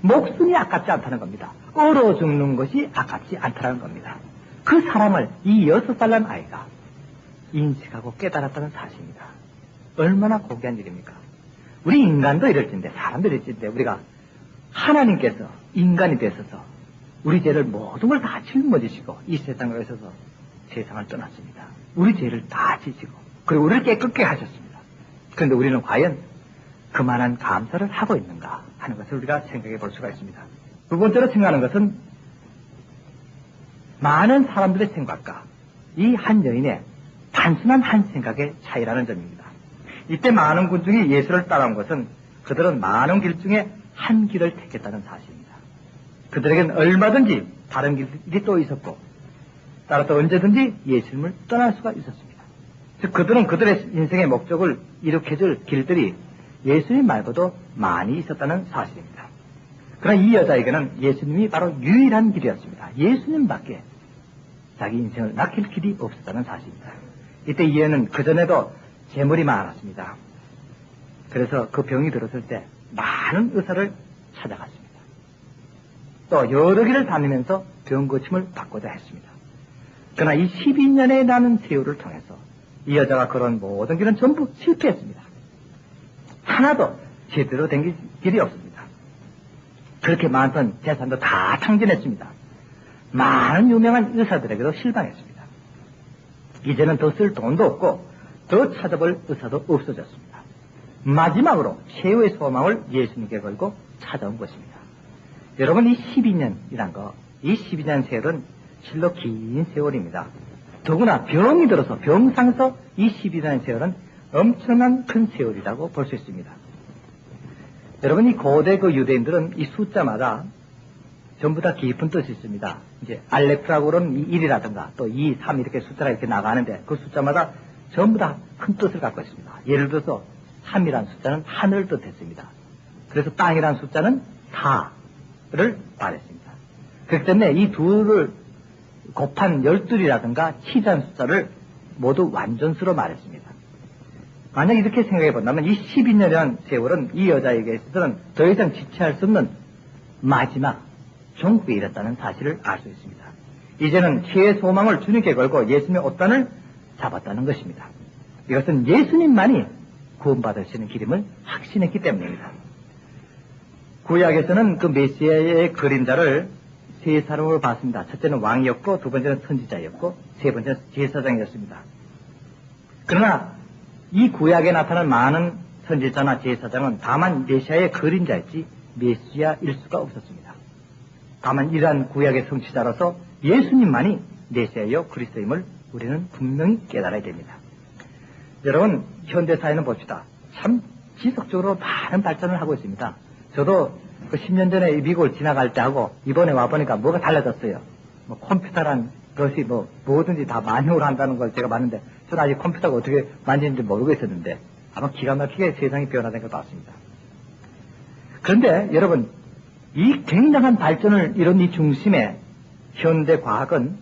목숨이 아깝지 않다는 겁니다. 얼어 죽는 것이 아깝지 않다는 겁니다. 그 사랑을 이 6살 난 아이가 인식하고 깨달았다는 사실입니다. 얼마나 고귀한 일입니까? 우리 인간도 이럴진데, 사람도 이럴진데, 우리가 하나님께서 인간이 되셔서 우리 죄를 모든 걸 다 짊어지시고 이 세상에 오셔서 세상을 떠났습니다. 우리 죄를 다 지시고 그리고 우리를 깨끗게 하셨습니다. 그런데 우리는 과연 그만한 감사를 하고 있는가 하는 것을 우리가 생각해 볼 수가 있습니다. 두 번째로 생각하는 것은 많은 사람들의 생각과 이 한 여인의 단순한 한 생각의 차이라는 점입니다. 이때 많은 군 중에 예수를 따라온 것은 그들은 많은 길 중에 한 길을 택했다는 사실입니다. 그들에겐 얼마든지 다른 길이 또 있었고 따라서 언제든지 예수님을 떠날 수가 있었습니다. 즉 그들은 그들의 인생의 목적을 이룩해줄 길들이 예수님 말고도 많이 있었다는 사실입니다. 그러나 이 여자에게는 예수님이 바로 유일한 길이었습니다. 예수님밖에 자기 인생을 낚일 길이 없었다는 사실입니다. 이때 이 여인은 그전에도 재물이 많았습니다. 그래서 그 병이 들었을 때 많은 의사를 찾아갔습니다. 또 여러 길을 다니면서 병 고침을 받고자 했습니다. 그러나 이 12년에 나는 세월을 통해서 이 여자가 걸은 모든 길은 전부 실패했습니다. 하나도 제대로 된 길이 없습니다. 그렇게 많던 재산도 다 탕진했습니다. 많은 유명한 의사들에게도 실망했습니다. 이제는 더 쓸 돈도 없고 더 찾아볼 의사도 없어졌습니다. 마지막으로 최후의 소망을 예수님께 걸고 찾아온 것입니다. 여러분, 이 12년이란 거, 이 12년 세월은 실로 긴 세월입니다. 더구나 병이 들어서 병상에서 이 12년 세월은 엄청난 큰 세월이라고 볼 수 있습니다. 여러분, 이 고대 그 유대인들은 이 숫자마다 전부 다 깊은 뜻이 있습니다. 이제 알렉스라고는 이 1이라든가 또 2, 3 이렇게 숫자가 이렇게 나가는데 그 숫자마다 전부 다 큰 뜻을 갖고 있습니다. 예를 들어서 3이라는 숫자는 하늘을 뜻했습니다. 그래서 땅이라는 숫자는 다를 말했습니다. 그렇기 때문에 이 둘을 곱한 12이라든가 7이라는 숫자를 모두 완전수로 말했습니다. 만약 이렇게 생각해 본다면 이 12년이라는 세월은 이 여자에게 있어서는 더 이상 지체할 수 없는 마지막 종국에 이르렀다는 사실을 알 수 있습니다. 이제는 최의 소망을 주님께 걸고 예수님의 옷단을 잡았다는 것입니다. 이것은 예수님만이 구원받으시는 길임을 확신했기 때문입니다. 구약에서는 그 메시아의 그림자를 세 사람으로 봤습니다. 첫째는 왕이었고, 두 번째는 선지자였고, 세 번째는 제사장이었습니다. 그러나 이 구약에 나타난 많은 선지자나 제사장은 다만 메시아의 그림자였지 메시아일 수가 없었습니다. 다만 이러한 구약의 성취자로서 예수님만이 메시아요 그리스도임을 우리는 분명히 깨달아야 됩니다. 여러분, 현대사회는 봅시다. 참 지속적으로 많은 발전을 하고 있습니다. 저도 그 10년 전에 미국을 지나갈 때 하고 이번에 와보니까 뭐가 달라졌어요. 뭐 컴퓨터란 것이 뭐든지 다 만용을 한다는 걸 제가 봤는데 저는 아직 컴퓨터가 어떻게 만지는지 모르고 있었는데 아마 기가 막히게 세상이 변화된 것 같습니다. 그런데 여러분, 이 굉장한 발전을 이룬 이 중심에 현대 과학은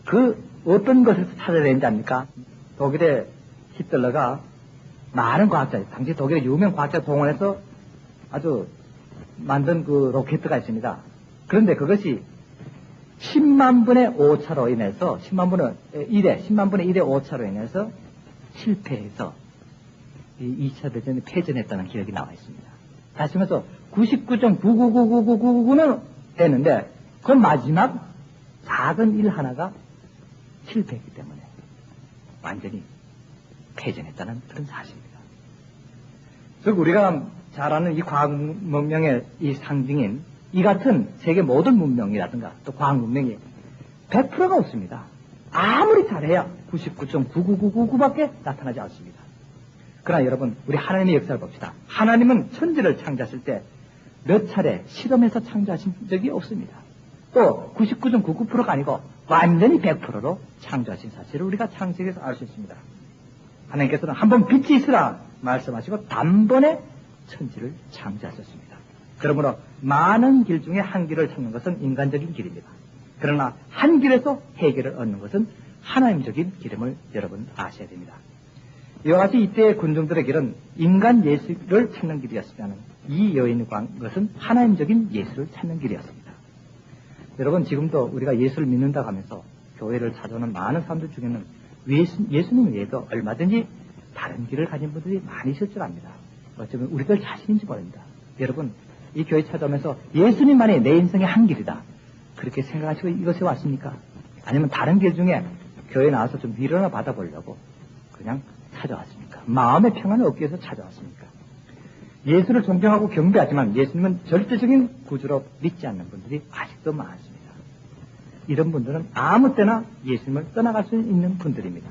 그 어떤 것에서 찾아내는지 압니까? 독일의 히틀러가 많은 과학자, 당시 독일의 유명 과학자 동원해서 아주 만든 그 로켓가 있습니다. 그런데 그것이 10만 분의 5차로 인해서 10만 분의 1의 오차로 인해서 실패해서 이 2차 대전에 패전했다는 기록이 나와 있습니다. 다시 말해서 99.9999999는 됐는데 그 마지막 작은 일 하나가 실패했기 때문에 완전히 패전했다는 그런 사실입니다. 즉 우리가 잘 아는 이 과학 문명의 이 상징인 이 같은 세계 모든 문명이라든가 또 과학 문명이 100%가 없습니다. 아무리 잘해야 99.99999밖에 나타나지 않습니다. 그러나 여러분, 우리 하나님의 역사를 봅시다. 하나님은 천지를 창조하실 때 몇 차례 실험해서 창조하신 적이 없습니다. 또 99.99%가 아니고 완전히 100%로 창조하신 사실을 우리가 창세기에서 알 수 있습니다. 하나님께서는 한번 빛이 있으라 말씀하시고 단번에 천지를 창조하셨습니다. 그러므로 많은 길 중에 한 길을 찾는 것은 인간적인 길입니다. 그러나 한 길에서 해결을 얻는 것은 하나님적인 길임을 여러분 아셔야 됩니다. 이와 같이 이때의 군중들에게는 인간 예수를 찾는 길이었으면 이 여인의 것은 하나님적인 예수를 찾는 길이었습니다. 여러분, 지금도 우리가 예수를 믿는다고 하면서 교회를 찾아오는 많은 사람들 중에는 예수님 외에도 얼마든지 다른 길을 가진 분들이 많이 있을 줄 압니다. 어쩌면 우리들 자신인지 모릅니다. 여러분, 이 교회 찾아오면서 예수님만이 내 인생의 한 길이다, 그렇게 생각하시고 이것에 왔습니까? 아니면 다른 길 중에 교회에 나와서 좀 위로나 받아보려고 그냥 찾아왔습니까? 마음의 평안을 얻기 위해서 찾아왔습니까? 예수를 존경하고 경배하지만 예수님은 절대적인 구주로 믿지 않는 분들이 아직도 많습니다. 이런 분들은 아무 때나 예수님을 떠나갈 수 있는 분들입니다.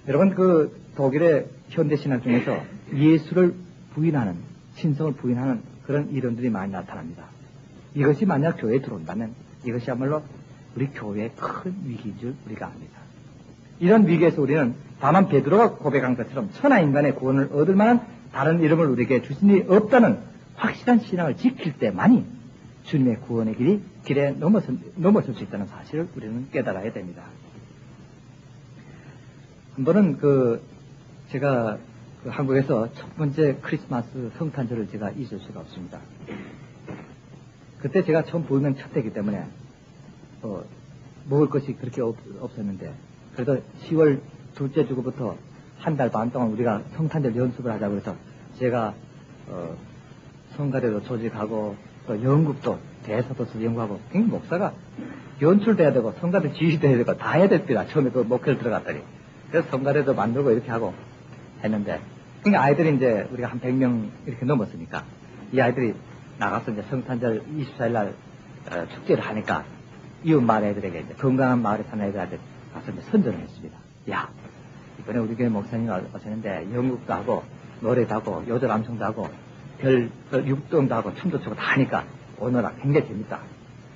여러분, 그 독일의 현대신학 중에서 예수를 부인하는, 신성을 부인하는 그런 이론들이 많이 나타납니다. 이것이 만약 교회에 들어온다면 이것이야말로 우리 교회의 큰 위기인 줄 우리가 압니다. 이런 위기에서 우리는 다만 베드로가 고백한 것처럼 천하 인간의 구원을 얻을 만한 다른 이름을 우리에게 주신 일이 없다는 확실한 신앙을 지킬 때만이 주님의 구원의 길에 넘어설 수 있다는 사실을 우리는 깨달아야 됩니다. 한 번은 제가 한국에서 첫 번째 크리스마스 성탄절을 제가 잊을 수가 없습니다. 그때 제가 처음 부임한 첫 해이기 때문에 먹을 것이 그렇게 없었는데, 그래도 10월 둘째 주부터 한 달 반 동안 우리가 성탄절 연습을 하자고 해서 제가 성가대도 조직하고 또 연극도 대사도 연구하고, 목사가 연출돼야 되고 성가대 지휘도 해야 되고 다 해야 됩니다. 처음에 그 목회를 들어갔더니. 그래서 성가대도 만들고 이렇게 하고 했는데, 그러니까 아이들이 이제 우리가 한 100명 이렇게 넘었으니까 이 아이들이 나가서 이제 성탄절 24일 날 축제를 하니까 이웃 마을 애들에게, 이제 건강한 마을에 사는 애들한테 가서 이제 선전을 했습니다. 야, 이번에 우리 교회 목사님이 오셨는데 연극도 하고 노래도 하고 요절 암송도 하고 육동도 하고 춤도 추고 다 하니까 오늘아 굉장히 재밌다.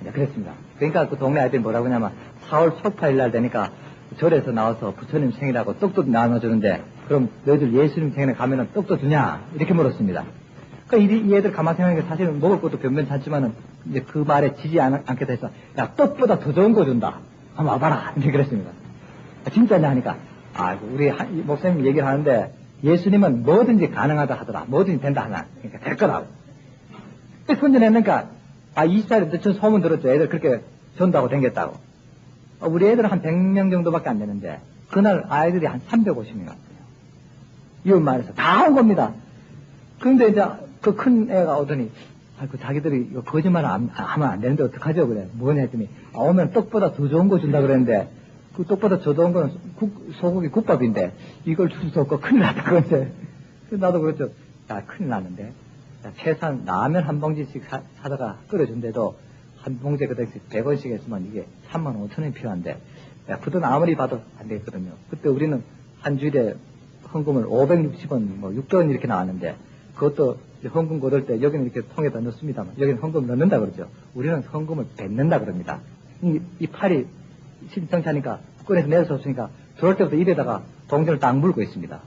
이제 그랬습니다. 그러니까 그 동네 아이들이 뭐라고 하냐면 4월 초파일 날 되니까 절에서 나와서 부처님 생일하고 떡도 나눠주는데 그럼 너희들 예수님 생일에 가면은 떡도 주냐? 이렇게 물었습니다. 그러니까 이 애들 가만히 생각하니까 사실은 먹을 것도 변변찮지만은 이제 그 말에 지지 않게 돼서 야, 떡보다 더 좋은 거 준다. 한번 와봐라. 이렇게 그랬습니다. 진짜냐 하니까 아이고, 우리 목사님 얘기를 하는데 예수님은 뭐든지 가능하다 하더라. 뭐든지 된다 하나. 그러니까 될 거라고. 선전했으니까 24일부터 전 소문 들었죠. 애들 그렇게 전도하고 댕겼다고. 우리 애들은 한 100명 정도밖에 안 되는데 그날 아이들이 한 350명 왔어요. 이웃 마을에서 다 온 겁니다. 그런데 이제 그 큰 애가 오더니 자기들이 이거 거짓말을 하면 안 되는데 어떡하죠? 그래. 뭐냐 했더니 오면 떡보다 더 좋은 거 준다 그랬는데 그 떡보다 더 좋은 거는 소고기 국밥인데 이걸 줄 수 없고 큰일 났다 그런데 나도 그랬죠. 야, 큰일 났는데 최소한 라면 한 봉지씩 사다가 끓여준데도 한 봉지에 그때 100원씩 했으면 이게 35,000원이 필요한데 그 돈 아무리 봐도 안 되거든요. 그때 우리는 한 주일에 헌금을 560원, 뭐 600원 이렇게 나왔는데 그것도 헌금 거둘 때 여기는 이렇게 통에다 넣습니다만 여기는 헌금 넣는다 그러죠. 우리는 헌금을 뱉는다 그럽니다. 이 팔이 심상찮으니까 꺼내서 내릴 수 없으니까 들어올 때부터 입에다가 동전을 딱 물고 있습니다.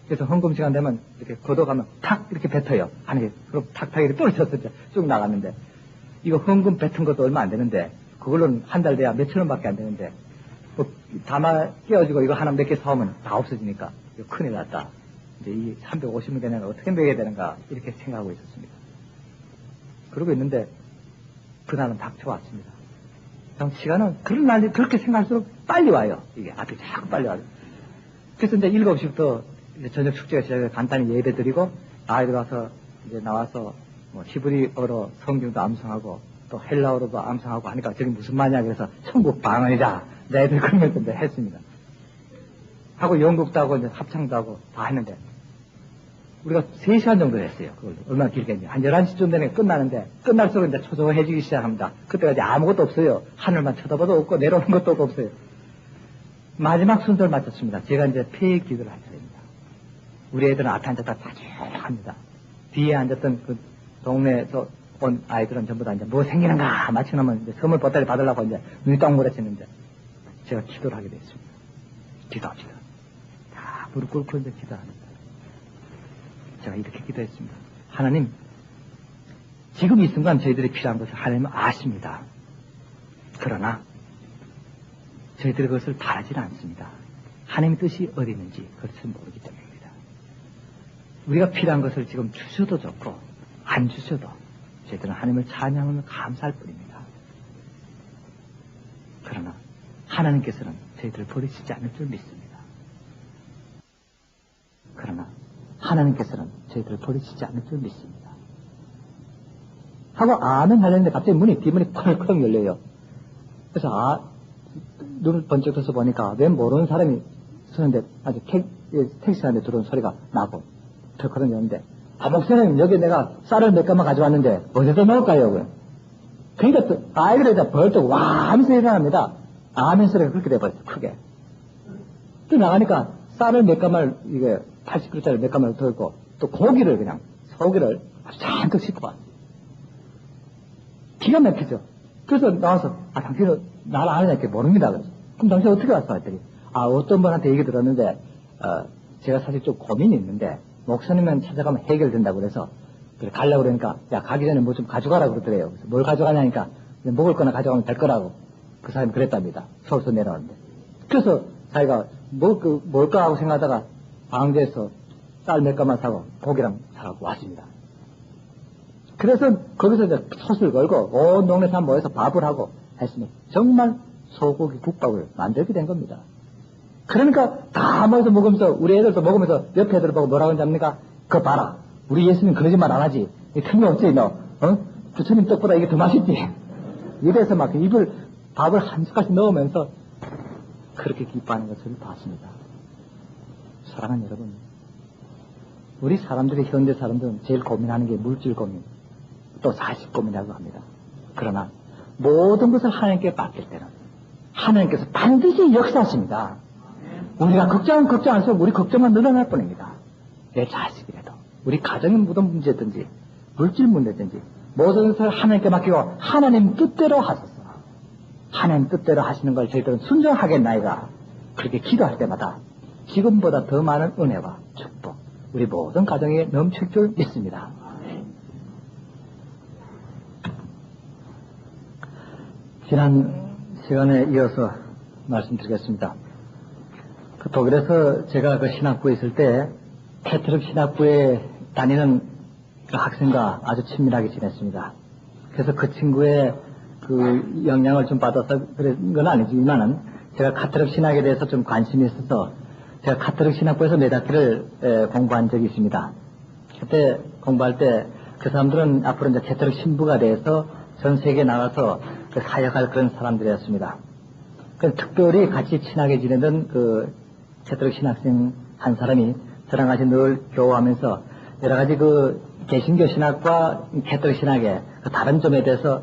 그래서 헌금 시간 되면 이렇게 걷어가면 탁 이렇게 뱉어요. 하늘에 그럼 탁탁 이렇게 떨어져서 쭉 나갔는데 이거 헌금 뱉은 것도 얼마 안 되는데 그걸로는 한 달 돼야 몇천 원밖에 안 되는데 뭐 담아 끼워지고 이거 하나 몇 개 사오면 다 없어지니까 이거 큰일 났다. 이제 이 350원 되는 걸 어떻게 먹여야 되는가 이렇게 생각하고 있었습니다. 그러고 있는데 그날은 닥쳐왔습니다. 시간은 그런 날이 그렇게 생각할수록 빨리 와요. 이게 앞이 자꾸 빨리 와요. 그래서 이제 7시부터 이제 저녁 축제가 시작해서 간단히 예배 드리고 아이들 와서 이제 나와서 뭐 히브리어로 성경도 암송하고 또 헬라어로도 암송하고 하니까 저게 무슨 말이냐 그래서 천국 방언이다. 애들 그러면서 이제 했습니다. 하고 연극도 하고 이제 합창도 하고 다 했는데 우리가 3시간 정도 했어요. 그걸 얼마나 길게 했냐. 한 11시쯤 되면 끝나는데 끝날수록 이제 초조해지기 시작합니다. 그때까지 아무것도 없어요. 하늘만 쳐다봐도 없고 내려오는 것도 없어요. 마지막 순서를 마쳤습니다. 제가 이제 폐 기도를 할 차례입니다. 우리 애들은 앞에 앉았다 빠죽합니다. 뒤에 앉았던 그 동네에서 온 아이들은 전부 다 이제 뭐 생기는가 맞춰놓으면 이제 선물 보따리 받으려고 이제 눈이 딱 몰아치는데 제가 기도를 하게 됐습니다. 기도합시다. 다 무릎 꿇고 이제 기도합니다. 제가 이렇게 기도했습니다. 하나님, 지금 이 순간 저희들이 필요한 것을 하나님은 아십니다. 그러나 저희들이 그것을 바라지는 않습니다. 하나님의 뜻이 어디 있는지 그것을 모르기 때문입니다. 우리가 필요한 것을 지금 주셔도 좋고 안 주셔도 저희들은 하나님을 찬양하면 감사할 뿐입니다. 그러나 하나님께서는 저희들을 버리시지 않을 줄 믿습니다. 그러나 하나님께서는 저희들을 버리시지 않을 줄 믿습니다. 하고 아멘 하려는데 갑자기 뒷문이 펄럭 열려요. 그래서 눈을 번쩍 떠서 보니까 왜 모르는 사람이 서는데 아주 택시 안에 들어온 소리가 나고 펄럭 열렸는데 목사님 여기 내가 쌀을 몇 가마 가져왔는데 어디서 넣을까요? 그러니까 또 아이들이 벌떡 와 하면서 일어납니다. 아멘 소리가 그렇게 돼버렸어 크게. 또 나가니까 쌀을 몇 가마를 이게 80kg짜리 몇 가마를 더 있고 또 고기를 그냥 소고기를 아주 잔뜩 싣고 왔어. 기가 막히죠. 그래서 나와서 당신은 나를 아느냐 이렇게 모릅니다. 그래서 그럼 당신 어떻게 왔어? 했더니 어떤 분한테 얘기 들었는데 제가 사실 좀 고민이 있는데 목사님만 찾아가면 해결된다고 그래서 그래 가려고 그러니까 야 가기 전에 뭐 좀 가져가라고 그러더래요. 그래서 뭘 가져가냐니까 먹을 거나 가져가면 될 거라고 그 사람이 그랬답니다. 서울서 내려오는데. 그래서 자기가 뭘까 하고 생각하다가 방대에서 쌀 몇 가마 사고 고기랑 사갖고 왔습니다. 그래서 거기서 이제 솥을 걸고 온 동네 사람 모여서 밥을 하고 했으니 정말 소고기 국밥을 만들게 된 겁니다. 그러니까 다 모여서 먹으면서 우리 애들도 먹으면서 옆에 애들 보고 뭐라고 합니까? 그거 봐라. 우리 예수님 그러지 말 안 하지. 틀림없지 너. 부처님 떡보다 이게 더 맛있지. 이래서 막 밥을 한 숟갈씩 넣으면서 그렇게 기뻐하는 것을 봤습니다. 사랑하는 여러분, 우리 사람들이 현대 사람들은 제일 고민하는 게 물질 고민, 또 자식 고민이라고 합니다. 그러나 모든 것을 하나님께 맡길 때는 하나님께서 반드시 역사하십니다. 우리가 걱정할수록 우리 걱정만 늘어날 뿐입니다. 내 자식이라도 우리 가정의 무덤 문제든지 물질 문제든지 모든 것을 하나님께 맡기고 하나님 뜻대로 하소서. 하나님 뜻대로 하시는 걸 저희들은 순종하겠나이다. 그렇게 기도할 때마다 지금보다 더 많은 은혜와 축복 우리 모든 가정에 넘칠 줄 믿습니다. 지난 시간에 이어서 말씀드리겠습니다. 독일에서 제가 그 신학부에 있을 때 캐트릭 신학부에 다니는 그 학생과 아주 친밀하게 지냈습니다. 그래서 그 친구의 그 영향을 좀 받아서 그런 건 아니지만은 제가 카톨릭 신학에 대해서 좀 관심이 있어서 제가 카톨릭 신학부에서 몇 학기를 공부한 적이 있습니다. 그때 공부할 때 그 사람들은 앞으로 이제 캐톨릭 신부가 돼서 전 세계에 나가서 그 사역할 그런 사람들이었습니다. 그 특별히 같이 친하게 지내던 그 캐톨릭 신학생 한 사람이 저랑 같이 늘 교우하면서 여러 가지 그 개신교 신학과 캐톨릭 신학의 그 다른 점에 대해서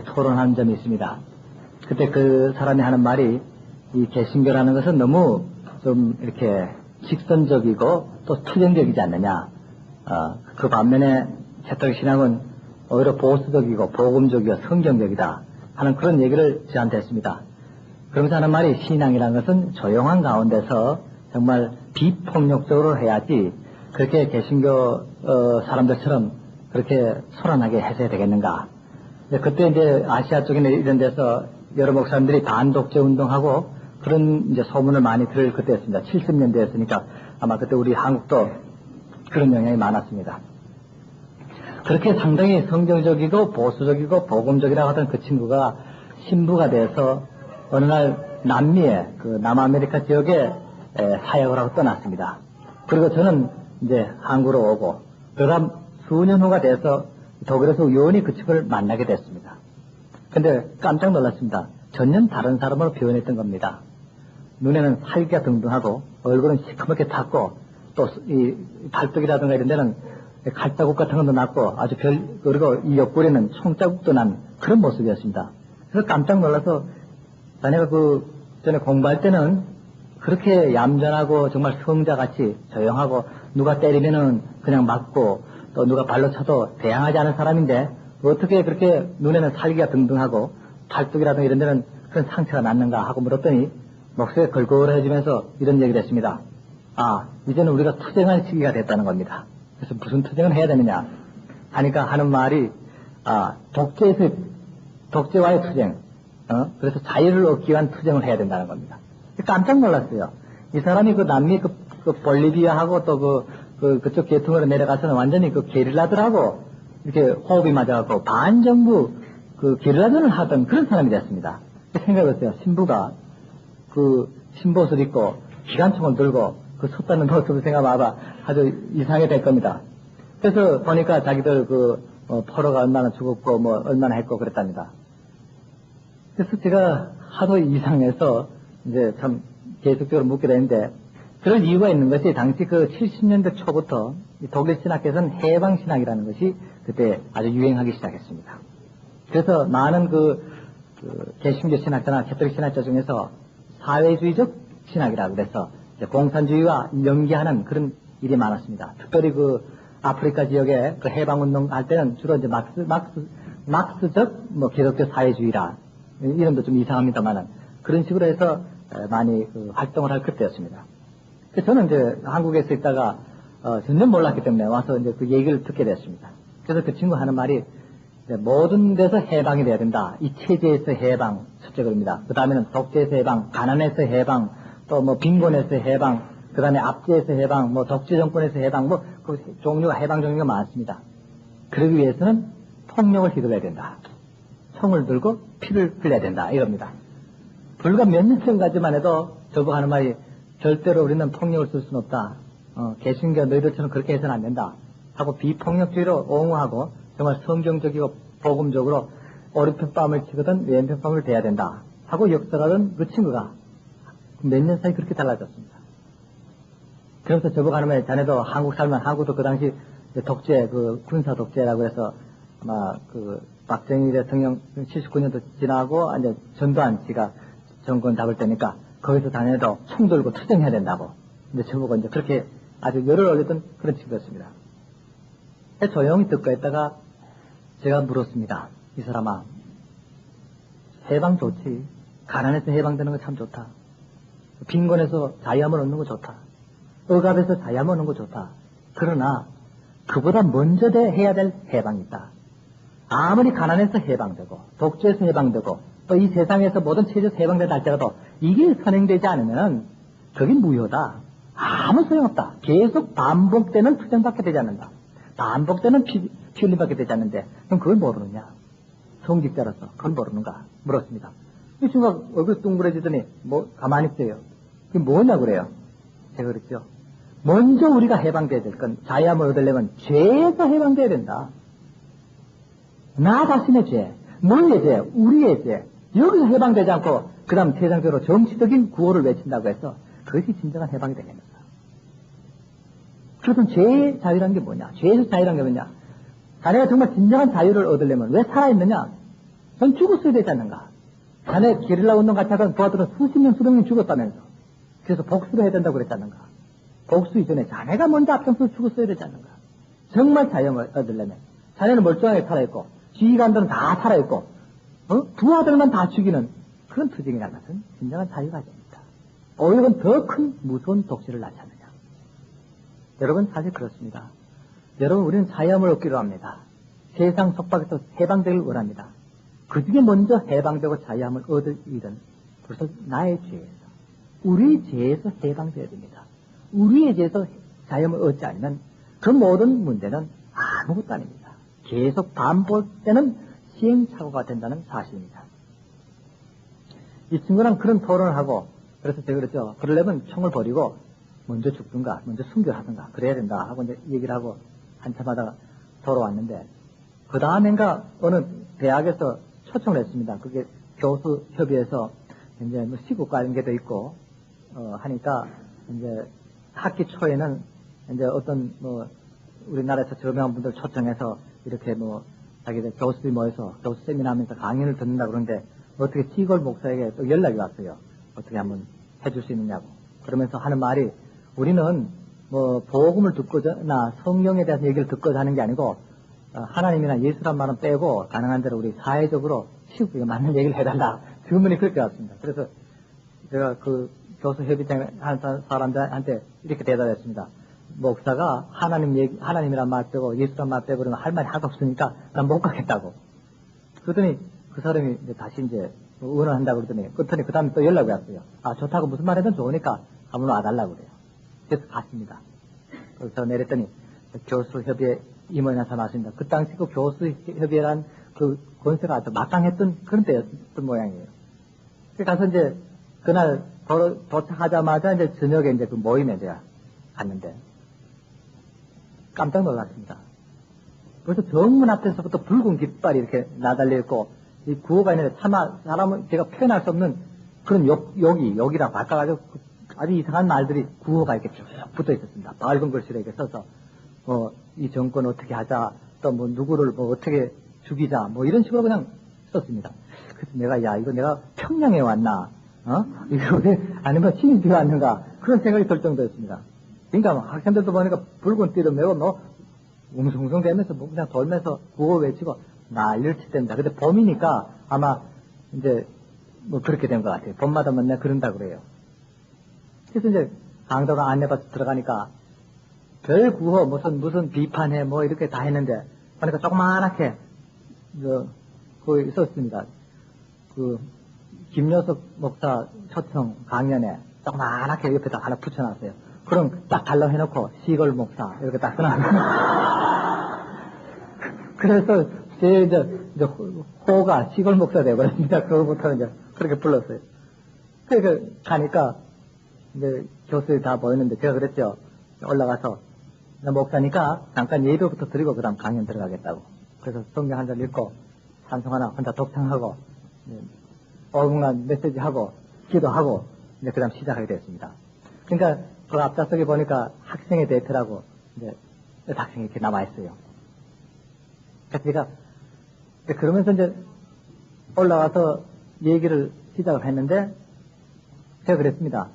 토론하는 점이 있습니다. 그때 그 사람이 하는 말이 이 개신교라는 것은 너무 좀 이렇게 직선적이고 또 투쟁적이지 않느냐. 그 반면에 캐톨릭 신학은 오히려 보수적이고 복음적이고 성경적이다 하는 그런 얘기를 저한테 했습니다. 그러면서 하는 말이 신앙이라는 것은 조용한 가운데서 정말 비폭력적으로 해야지 그렇게 개신교 사람들처럼 그렇게 소란하게 해서야 되겠는가. 그때 이제 아시아 쪽이나 이런 데서 여러 목사님들이 반독재 운동하고 그런 이제 소문을 많이 들을 그때였습니다. 70년대였으니까 아마 그때 우리 한국도 그런 영향이 많았습니다. 그렇게 상당히 성경적이고 보수적이고 복음적이라고 하던 그 친구가 신부가 돼서 어느 날 남미에 그 남아메리카 지역에 사역을 하고 떠났습니다. 그리고 저는 이제 한국으로 오고 그러다 수년 후가 돼서 독일에서 우연히 그 친구를 만나게 됐습니다. 근데 깜짝 놀랐습니다. 전혀 다른 사람으로 표현했던 겁니다. 눈에는 살기가 등등하고 얼굴은 시커멓게 탔고 또 이 발톱이라든가 이런 데는 칼자국 같은 것도 났고 아주 그리고 이 옆구리는 총자국도 난 그런 모습이었습니다. 그래서 깜짝 놀라서 자네가 그 전에 공부할 때는 그렇게 얌전하고 정말 성자같이 조용하고 누가 때리면은 그냥 맞고 또 누가 발로 쳐도 대항하지 않은 사람인데 어떻게 그렇게 눈에는 살기가 등등하고 팔뚝이라든가 이런 데는 그런 상처가 났는가 하고 물었더니 목소리가 걸걸해지면서 이런 얘기를 했습니다. 이제는 우리가 투쟁할 시기가 됐다는 겁니다. 그래서 무슨 투쟁을 해야 되느냐 하니까 하는 말이 독재와의 투쟁 그래서 자유를 얻기 위한 투쟁을 해야 된다는 겁니다. 깜짝 놀랐어요. 이 사람이 그 남미 그 볼리비아하고 또 그쪽 계통으로 내려가서는 완전히 그 게릴라들하고 이렇게 호흡이 맞아갖고 반정부 그 게릴라전을 하던 그런 사람이 됐습니다. 생각해보세요. 신부가 그 신봇을 입고 기관총을 들고 그 섰다는 모습을 생각해봐 아주 이상하게 될 겁니다. 그래서 보니까 자기들 포로가 얼마나 죽었고 뭐 얼마나 했고 그랬답니다. 그래서 제가 하도 이상해서 이제 참 계속적으로 묻게 되는데 그럴 이유가 있는 것이 당시 그 70년대 초부터 독일 신학에서는 해방신학이라는 것이 그때 아주 유행하기 시작했습니다. 그래서 많은 개신교 신학자나 캐톨릭 신학자 중에서 사회주의적 신학이라고 그래서 공산주의와 연계하는 그런 일이 많았습니다. 특별히 아프리카 지역에 해방운동 할 때는 주로 이제 막스적 기독교 사회주의라 이름도 좀 이상합니다만은 그런 식으로 해서 많이 활동을 할 그때였습니다. 그래서 저는 이제 한국에서 있다가 전혀 몰랐기 때문에 와서 이제 그 얘기를 듣게 됐습니다. 그래서 그 친구 하는 말이 모든 데서 해방이 돼야 된다. 이 체제에서 해방 첫째 그럽니다. 그 다음에는 독재에서 해방, 가난에서 해방, 또 빈곤에서 해방, 그 다음에 압제에서 해방, 독재 정권에서 해방, 그 종류가 해방 종류가 많습니다. 그러기 위해서는 폭력을 휘둘러야 된다. 총을 들고 피를 흘려야 된다. 이럽니다. 불과 몇 년 전까지만 해도 저보고 하는 말이 절대로 우리는 폭력을 쓸 수는 없다. 개신교 너희들처럼 그렇게 해서는 안 된다. 하고 비폭력주의로 옹호하고 정말 성경적이고 복음적으로 오른편 뺨을 치거든 왼편 뺨을 대야 된다. 하고 역설하던 그 친구가 몇 년 사이 그렇게 달라졌습니다. 그래서 저보고 하는 말이 자네도 한국 살면 한국도 그 당시 독재, 군사 독재라고 해서 아마 박정희 대통령 79년도 지나고 이제 전두환 씨가 정권 잡을 때니까 거기서 자네도 총 들고 투쟁해야 된다고. 근데 저보고 이제 그렇게 아주 열을 올리던 그런 친구였습니다. 조용히 듣고 있다가 제가 물었습니다. 이 사람아, 해방 좋지. 가난에서 해방되는 거 참 좋다. 빈곤에서 자유함을 얻는 거 좋다. 억압에서 자유함을 얻는 거 좋다. 그러나 그보다 먼저 해야 될 해방이 있다. 아무리 가난해서 해방되고 독재에서 해방되고 또 이 세상에서 모든 체제에서 해방되다 할지라도 이게 선행되지 않으면 그게 무효다. 아무 소용없다. 계속 반복되는 투쟁밖에 되지 않는다. 반복되는 피 흘림밖에 되지 않는데 그럼 그걸 모르느냐? 성직자로서 그걸 모르는가? 물었습니다. 이 친구가 얼굴 둥그레지더니 가만히 있어요. 그게 뭐냐 그래요? 제가 그랬죠. 먼저 우리가 해방돼야 될 건 자유함을 얻으려면 죄에서 해방돼야 된다. 나 자신의 죄, 너의 죄, 우리의 죄 여기서 해방되지 않고 그 다음 세상적으로 정치적인 구호를 외친다고 해서 그것이 진정한 해방이 되겠는가. 그래서 죄의 자유라는 게 뭐냐? 죄에서 자유라는 게 뭐냐? 자네가 정말 진정한 자유를 얻으려면 왜 살아있느냐? 전 죽었어야 되지 않는가? 자네 게릴라 운동 같이 하던 부하들은 수십 년, 수백 년 죽었다면서. 그래서 복수를 해야 된다고 그랬지 않는가? 복수 이전에 자네가 먼저 앞장서서 죽었어야 되지 않는가? 정말 자유를 얻으려면 자네는 멀쩡하게 살아있고 지휘관들은 다 살아있고 부하들만 다 죽이는 그런 투쟁이라는 것은 진정한 자유가 아닙니다. 오히려 더 큰 무서운 독재를 낳지 않느냐. 여러분 사실 그렇습니다. 여러분 우리는 자유함을 얻기로 합니다. 세상 속박에서 해방되길 원합니다. 그 중에 먼저 해방되고 자유함을 얻을 일은 벌써 나의 죄에서 우리의 죄에서 해방되어야 됩니다. 우리의 죄에서 자유함을 얻지 않으면 그 모든 문제는 아무것도 아닙니다. 계속 반복되는 시행착오가 된다는 사실입니다. 이 친구랑 그런 토론을 하고 그래서 제가 그랬죠. 그러려면 총을 버리고 먼저 죽든가 먼저 순교하든가 그래야 된다 하고 이제 얘기를 하고 한참 하다가 돌아왔는데 그 다음엔가 어느 대학에서 초청을 했습니다. 그게 교수 협의회에서 이제 시국과 연계도 있고 하니까 이제 학기 초에는 이제 어떤 우리나라에서 저명한 분들 초청해서 이렇게 자기들 교수들이 모여서 교수 세미나 하면서 강연을 듣는다 그러는데 어떻게 시골 목사에게 또 연락이 왔어요. 어떻게 한번 해줄 수 있느냐고. 그러면서 하는 말이 우리는 복음을 듣고자 성경에 대해서 얘기를 듣고자 하는 게 아니고 하나님이나 예수란 말은 빼고 가능한 대로 우리 사회적으로 시국에 맞는 얘기를 해달라. 질문이 그렇게 왔습니다. 그래서 제가 그 교수 협의장 한 사람들한테 이렇게 대답했습니다. 목사가 하나님이란 말 빼고 예수란 말 빼고 그러면 할 말이 하나도 없으니까 난 못 가겠다고. 그러더니 그 사람이 이제 다시 이제 의논한다고 그러더니 끝에 그 다음에 또 연락이 왔어요. 좋다고 무슨 말 해도 좋으니까 한번 와달라고 그래요. 그래서 갔습니다. 그래서 내렸더니 교수협의회 임원이나 나왔습니다. 그 당시 그 교수협의회란 그 권세가 아주 막강했던 그런 때였던 모양이에요. 가서 이제 그날 도착하자마자 이제 저녁에 이제 그 모임에 제가 갔는데 깜짝 놀랐습니다. 그래서 정문 앞에서부터 붉은 깃발이 이렇게 나달려 있고 이 구호가 있는데 차마 사람은 제가 표현할 수 없는 그런 욕이라 바꿔가지고 아주 이상한 말들이 구호가 이렇게 쭉 붙어 있었습니다. 밝은 글씨로 이렇게 써서 이 정권 어떻게 하자, 또 뭐 누구를 뭐 어떻게 죽이자, 뭐 이런 식으로 그냥 썼습니다. 그래서 내가 이거 내가 평양에 왔나, 이거 아니면 신인지에 왔는가 그런 생각이 들 정도였습니다. 그러니까 뭐 학생들도 보니까 붉은 띠를 메고 뭐 웅성웅성 대면서 뭐 그냥 돌면서 구호 외치고 난리를 치댄다. 근데 봄이니까 아마 이제 뭐 그렇게 된 것 같아요. 봄마다 맨날 그런다 그래요. 그래서 이제 강도가 안내받아 들어가니까 별 구호 무슨 비판해 뭐 이렇게 다 했는데 보니까 조그만하게 거기 있었습니다. 그 김여석 목사 초청 강연에 조그만하게 옆에다 하나 붙여놨어요. 그럼 딱 달라고 해놓고 시골 목사 이렇게 딱 써놨어요. 그래서 제 이제 호가 시골 목사 되어버렸습니다. 그거부터 이제 그렇게 불렀어요. 그래서 가니까 이제 교수들이 다 보였는데 제가 그랬죠. 올라가서 나 목사니까 잠깐 예배부터 드리고 그 다음 강연 들어가겠다고. 그래서 성경 한 절 읽고 찬송 하나 혼자 독창하고 5분간 메시지하고 기도하고 이제 그 다음 시작하게 됐습니다. 그러니까 그 앞좌석에 보니까 학생의 데이트라고 이제 학생이 이렇게 남아있어요. 그래서 제가 그러면서 이제 올라와서 얘기를 시작을 했는데 제가 그랬습니다.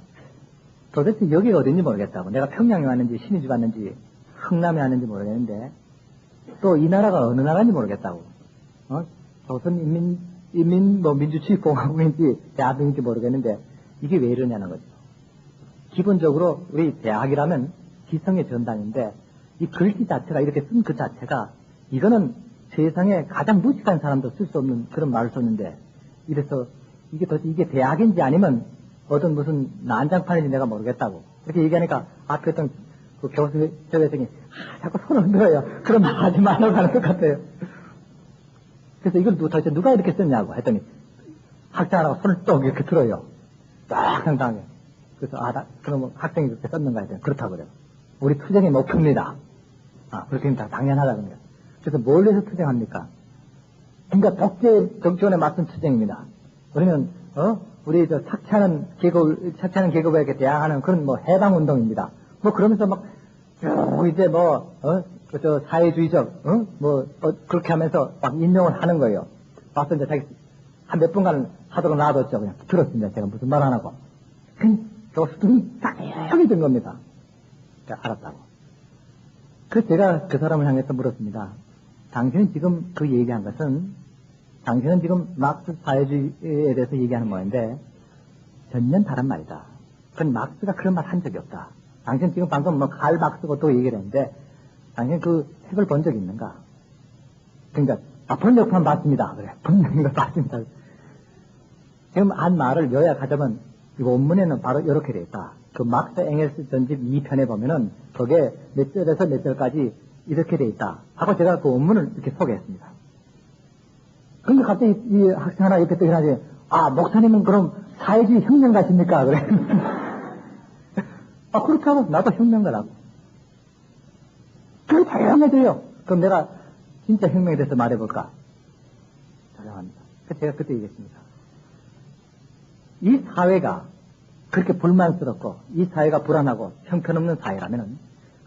도대체 여기가 어딘지 모르겠다고. 내가 평양에 왔는지 신의주 왔는지 흥남에 왔는지 모르겠는데 또 이 나라가 어느 나라인지 모르겠다고. 조선 민주주의공화국인지 대한민국인지 모르겠는데 이게 왜 이러냐는 거죠. 기본적으로 우리 대학이라면 기성의 전당인데 이 글씨 자체가 이렇게 쓴 그 자체가 이거는 세상에 가장 무식한 사람도 쓸 수 없는 그런 말을 썼는데 이래서 이게 도대체 이게 대학인지 아니면 어떤 무슨 난장판인지 내가 모르겠다고 이렇게 얘기하니까 앞에 있던 그 교수 저회생이 자꾸 손을 흔들어요. 그럼 하지 말라고 하는 것 같아요. 그래서 이걸 도대체 누가 이렇게 썼냐고 했더니 학생 하나가 손을 또 이렇게 들어요. 딱 상당하게. 그래서 그러면 학생이 그렇게 썼는가 했더니 그렇다고 그래요. 우리 투쟁의 목표입니다. 그렇게 다 당연하다고 합니다. 그래서 뭘 위해서 투쟁합니까? 그러니까 독재 정권에 맞선 투쟁입니다. 우리는 우리 착취하는 계급에게 대항하는 그런 뭐 해방 운동입니다. 뭐 그러면서 막 이제 사회주의적 그렇게 하면서 막 인용을 하는 거예요. 와서 이제 자기 한 몇 분간 하도록 놔뒀죠. 그냥 들었습니다. 제가 무슨 말 안 하고. 교수들이 딱 여기 든 겁니다. 제가 알았다고. 그래서 제가 그 사람을 향해서 물었습니다. 당신은 지금 그 얘기한 것은 당신은 지금 막스 사회주의에 대해서 얘기하는 모양인데 전혀 다른 말이다. 그건 막스가 그런 말 한 적이 없다. 당신 지금 방금 칼 막스고 또 얘기를 했는데 당신 그 책을 본 적이 있는가? 그러니까 번역판 봤습니다. 그래. 번역판 봤습니다. 지금 한 말을 요약하자면 이 원문에는 바로 이렇게 되어 있다. 그 막스 엥겔스 전집 2편에 보면은 거기에 몇 절에서 몇 절까지 이렇게 되어 있다. 하고 제가 그 원문을 이렇게 소개했습니다. 그런데 갑자기 이 학생 하나 옆에 떠나지, 목사님은 그럼 사회주의 혁명가십니까? 그래. 그렇게 하고 나도 혁명가라고. 그게 다양해져요. 그럼 내가 진짜 혁명에 대해서 말해볼까? 다양합니다. 그래서 제가 그때 얘기했습니다. 이 사회가 그렇게 불만스럽고 이 사회가 불안하고 형편없는 사회라면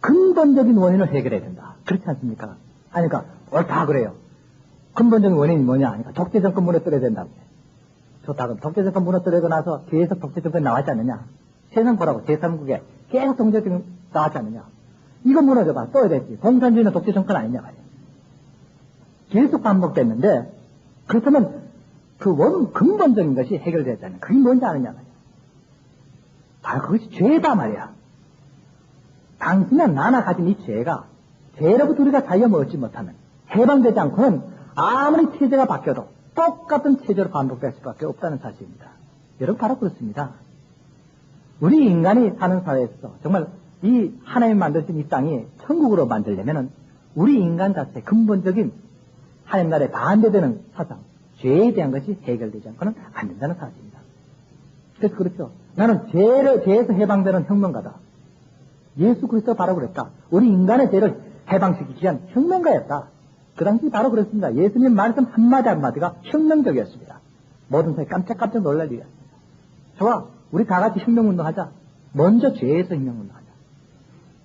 근본적인 원인을 해결해야 된다. 그렇지 않습니까? 그러니까 옳다 그래요. 근본적인 원인이 뭐냐 하니까 독재정권 무너뜨려야 된다고. 좋다 그럼 독재정권 무너뜨리고 나서 계속 독재정권이 나왔지 않느냐. 세상 보라고 제3국에 계속 독재정권이 나왔지 않느냐. 이거 무너져봐 또 해야 되지. 공산주의는 독재정권 아니냐 말이야. 계속 반복됐는데 그렇다면 그 근본적인 것이 해결되지 않느냐. 그게 뭔지 아느냐 말이야. 바로 그것이 죄다 말이야. 당신이나 나나 가진 이 죄가 죄로부터 우리가 자유함을 얻지 못하면 해방되지 않고는 아무리 체제가 바뀌어도 똑같은 체제로 반복될 수밖에 없다는 사실입니다. 여러분 바로 그렇습니다. 우리 인간이 사는 사회에서 정말 이 하나님 만드신 이 땅이 천국으로 만들려면은 우리 인간 자체의 근본적인 하나님 나라에 반대되는 사상, 죄에 대한 것이 해결되지 않고는 안 된다는 사실입니다. 그래서 그렇죠. 나는 죄에서 해방되는 혁명가다. 예수 그리스도가 바로 그랬다. 우리 인간의 죄를 해방시키기 위한 혁명가였다. 그 당시 바로 그랬습니다. 예수님 말씀 한마디 한마디가 혁명적이었습니다. 모든 사람이 깜짝깜짝 놀랄 일이었습니다. 좋아, 우리 다 같이 혁명운동하자. 먼저 죄에서 혁명운동하자.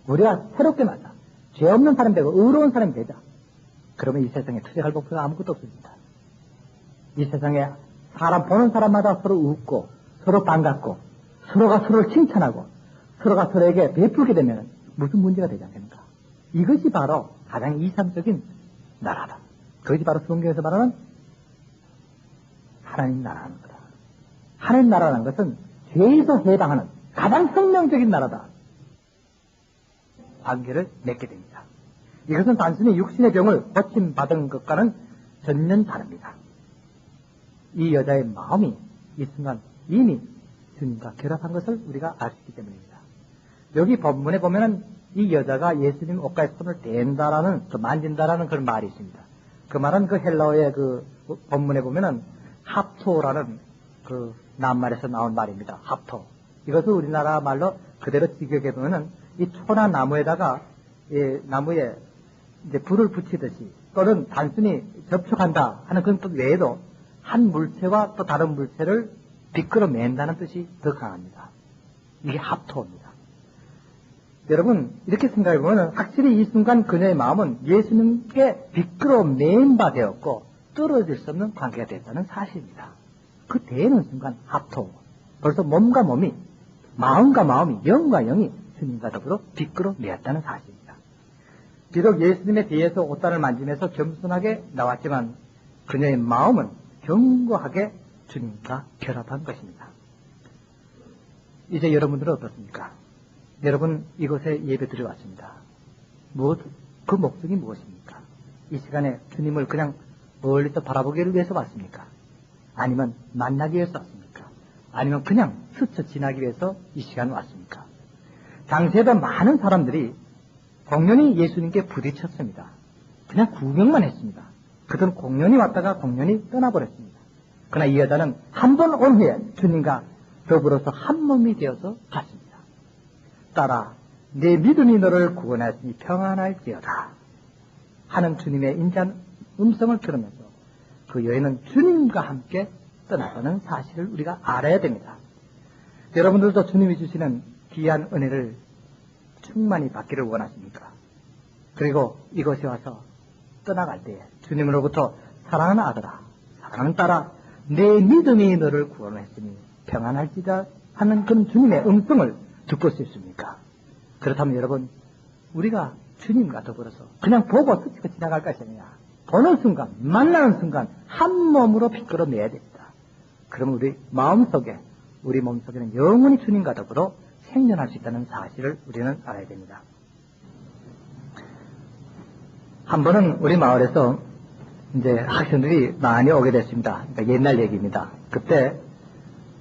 우리가 새롭게 만나. 죄 없는 사람이 되고 의로운 사람이 되자. 그러면 이 세상에 투쟁할 목표가 아무것도 없습니다. 이 세상에 사람 보는 사람마다 서로 웃고 서로 반갑고 서로가 서로를 칭찬하고 서로가 서로에게 베풀게 되면 무슨 문제가 되지 않습니까? 이것이 바로 가장 이상적인 나라다. 그것이 바로 성경에서 말하는 하나님 나라라는 거다. 하나님 나라라는 것은 죄에서 해방하는 가장 성령적인 나라다. 관계를 맺게 됩니다. 이것은 단순히 육신의 병을 고침받은 것과는 전면 다릅니다. 이 여자의 마음이 이 순간 이미 주님과 결합한 것을 우리가 알 수 있기 때문입니다. 여기 본문에 보면은 이 여자가 예수님 옷가에 손을 댄다라는, 만진다라는 그런 말이 있습니다. 그 말은 그 헬라어의 그 본문에 보면은 합토라는 그 낱말에서 나온 말입니다. 합토. 이것을 우리나라 말로 그대로 직역해 보면은 이 초나 나무에다가 나무에 이제 불을 붙이듯이 또는 단순히 접촉한다 하는 그런 뜻 외에도 한 물체와 또 다른 물체를 비끄러맨다는 뜻이 더 강합니다. 이게 합토입니다. 여러분 이렇게 생각해 보면 확실히 이 순간 그녀의 마음은 예수님께 비끄러맨 바 되었고 떨어질 수 없는 관계가 됐다는 사실입니다. 그 대는 순간 합토. 벌써 몸과 몸이, 마음과 마음이, 영과 영이 주님과 더불어 비끄러매었다는 사실입니다. 비록 예수님에 대해서 옷단을 만지면서 겸손하게 나왔지만 그녀의 마음은 견고하게 주님과 결합한 것입니다. 이제 여러분들은 어떻습니까? 여러분 이곳에 예배 드려왔습니다. 그 목적이 무엇입니까? 이 시간에 주님을 그냥 멀리서 바라보기를 위해서 왔습니까? 아니면 만나기 위해서 왔습니까? 아니면 그냥 스쳐 지나기 위해서 이 시간에 왔습니까? 당시에도 많은 사람들이 공연히 예수님께 부딪혔습니다. 그냥 구경만 했습니다. 그들은 공연히 왔다가 공연히 떠나버렸습니다. 그러나 이 여자는 한 번 온 후에 주님과 더불어서 한 몸이 되어서 갔습니다. 딸아, 내 믿음이 너를 구원하였으니 평안할지어다 하는 주님의 인자한 음성을 들으면서 그 여인은 주님과 함께 떠나가는 사실을 우리가 알아야 됩니다. 여러분들도 주님이 주시는 귀한 은혜를 충만히 받기를 원하십니까? 그리고 이곳에 와서 떠나갈 때에 주님으로부터 사랑하는 아들아, 사랑하는 딸아, 내 믿음이 너를 구원했으니 평안할지다 하는 그런 주님의 음성을 듣고 싶습니까? 그렇다면 여러분, 우리가 주님과 더불어서 그냥 보고 스치고 지나갈 것이 아니라 보는 순간, 만나는 순간 한 몸으로 비끄러내야 됩니다. 그럼 우리 마음속에, 우리 몸속에는 영원히 주님과 더불어 생존할 수 있다는 사실을 우리는 알아야 됩니다. 한 번은 우리 마을에서 이제 학생들이 많이 오게 됐습니다. 그러니까 옛날 얘기입니다. 그때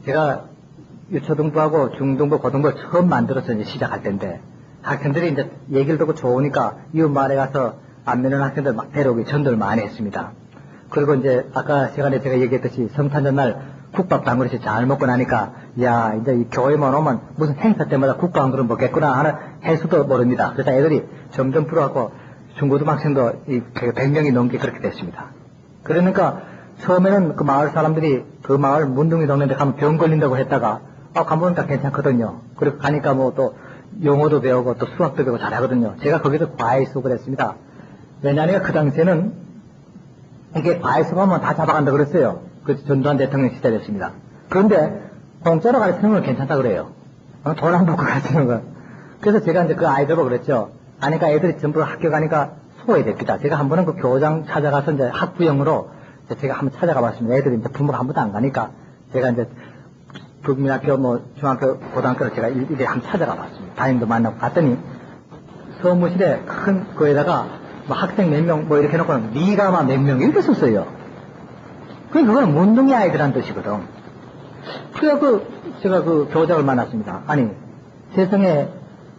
제가 유초등부하고 중등부, 고등부 처음 만들어서 이제 시작할 때인데 학생들이 이제 얘기를 듣고 좋으니까 이웃 마을에 가서 안 믿는 학생들 막 데려오기 전도를 많이 했습니다. 그리고 이제 아까 시간에 제가 얘기했듯이 성탄 전날 국밥 한 그릇씩 잘 먹고 나니까 야 이제 이 교회만 오면 무슨 행사 때마다 국밥 한 그릇 먹겠구나 하는 해수도 모릅니다. 그래서 애들이 점점 불어갖고 중고등학생도 100명이 넘게 그렇게 됐습니다. 그러니까 처음에는 그 마을 사람들이 그 마을 문둥이 동네인데 가면 병 걸린다고 했다가 가보니까 괜찮거든요. 그리고 가니까 뭐 또 영어도 배우고 또 수학도 배우고 잘하거든요. 제가 거기서 과외 수업을 했습니다. 왜냐하면 그 당시에는 이게 과외 수업하면 다 잡아간다 그랬어요. 그래서 전두환 대통령 시절이었습니다. 그런데 공짜로 가르치는 건 괜찮다 그래요. 돈 안 받고 가르치는 건. 그래서 제가 이제 그 아이들 보고 그랬죠. 아니까 애들이 전부 학교 가니까 소외됩니다. 제가 한 번은 그 교장 찾아가서 이제 학부형으로 제가 한번 찾아가 봤습니다. 애들이 이제 부모가 한 번도 안 가니까 제가 이제 국민학교, 뭐 중학교, 고등학교를 제가 일일이 한번 찾아가 봤습니다. 담임도 만나고 갔더니 서무실에 큰 거에다가 뭐 학생 몇 명 뭐 이렇게 해놓고는 니가마 몇 명 이렇게 썼어요. 그건 문둥이 아이들한 뜻이거든. 그래서 제가 그 교장을 만났습니다. 아니, 세상에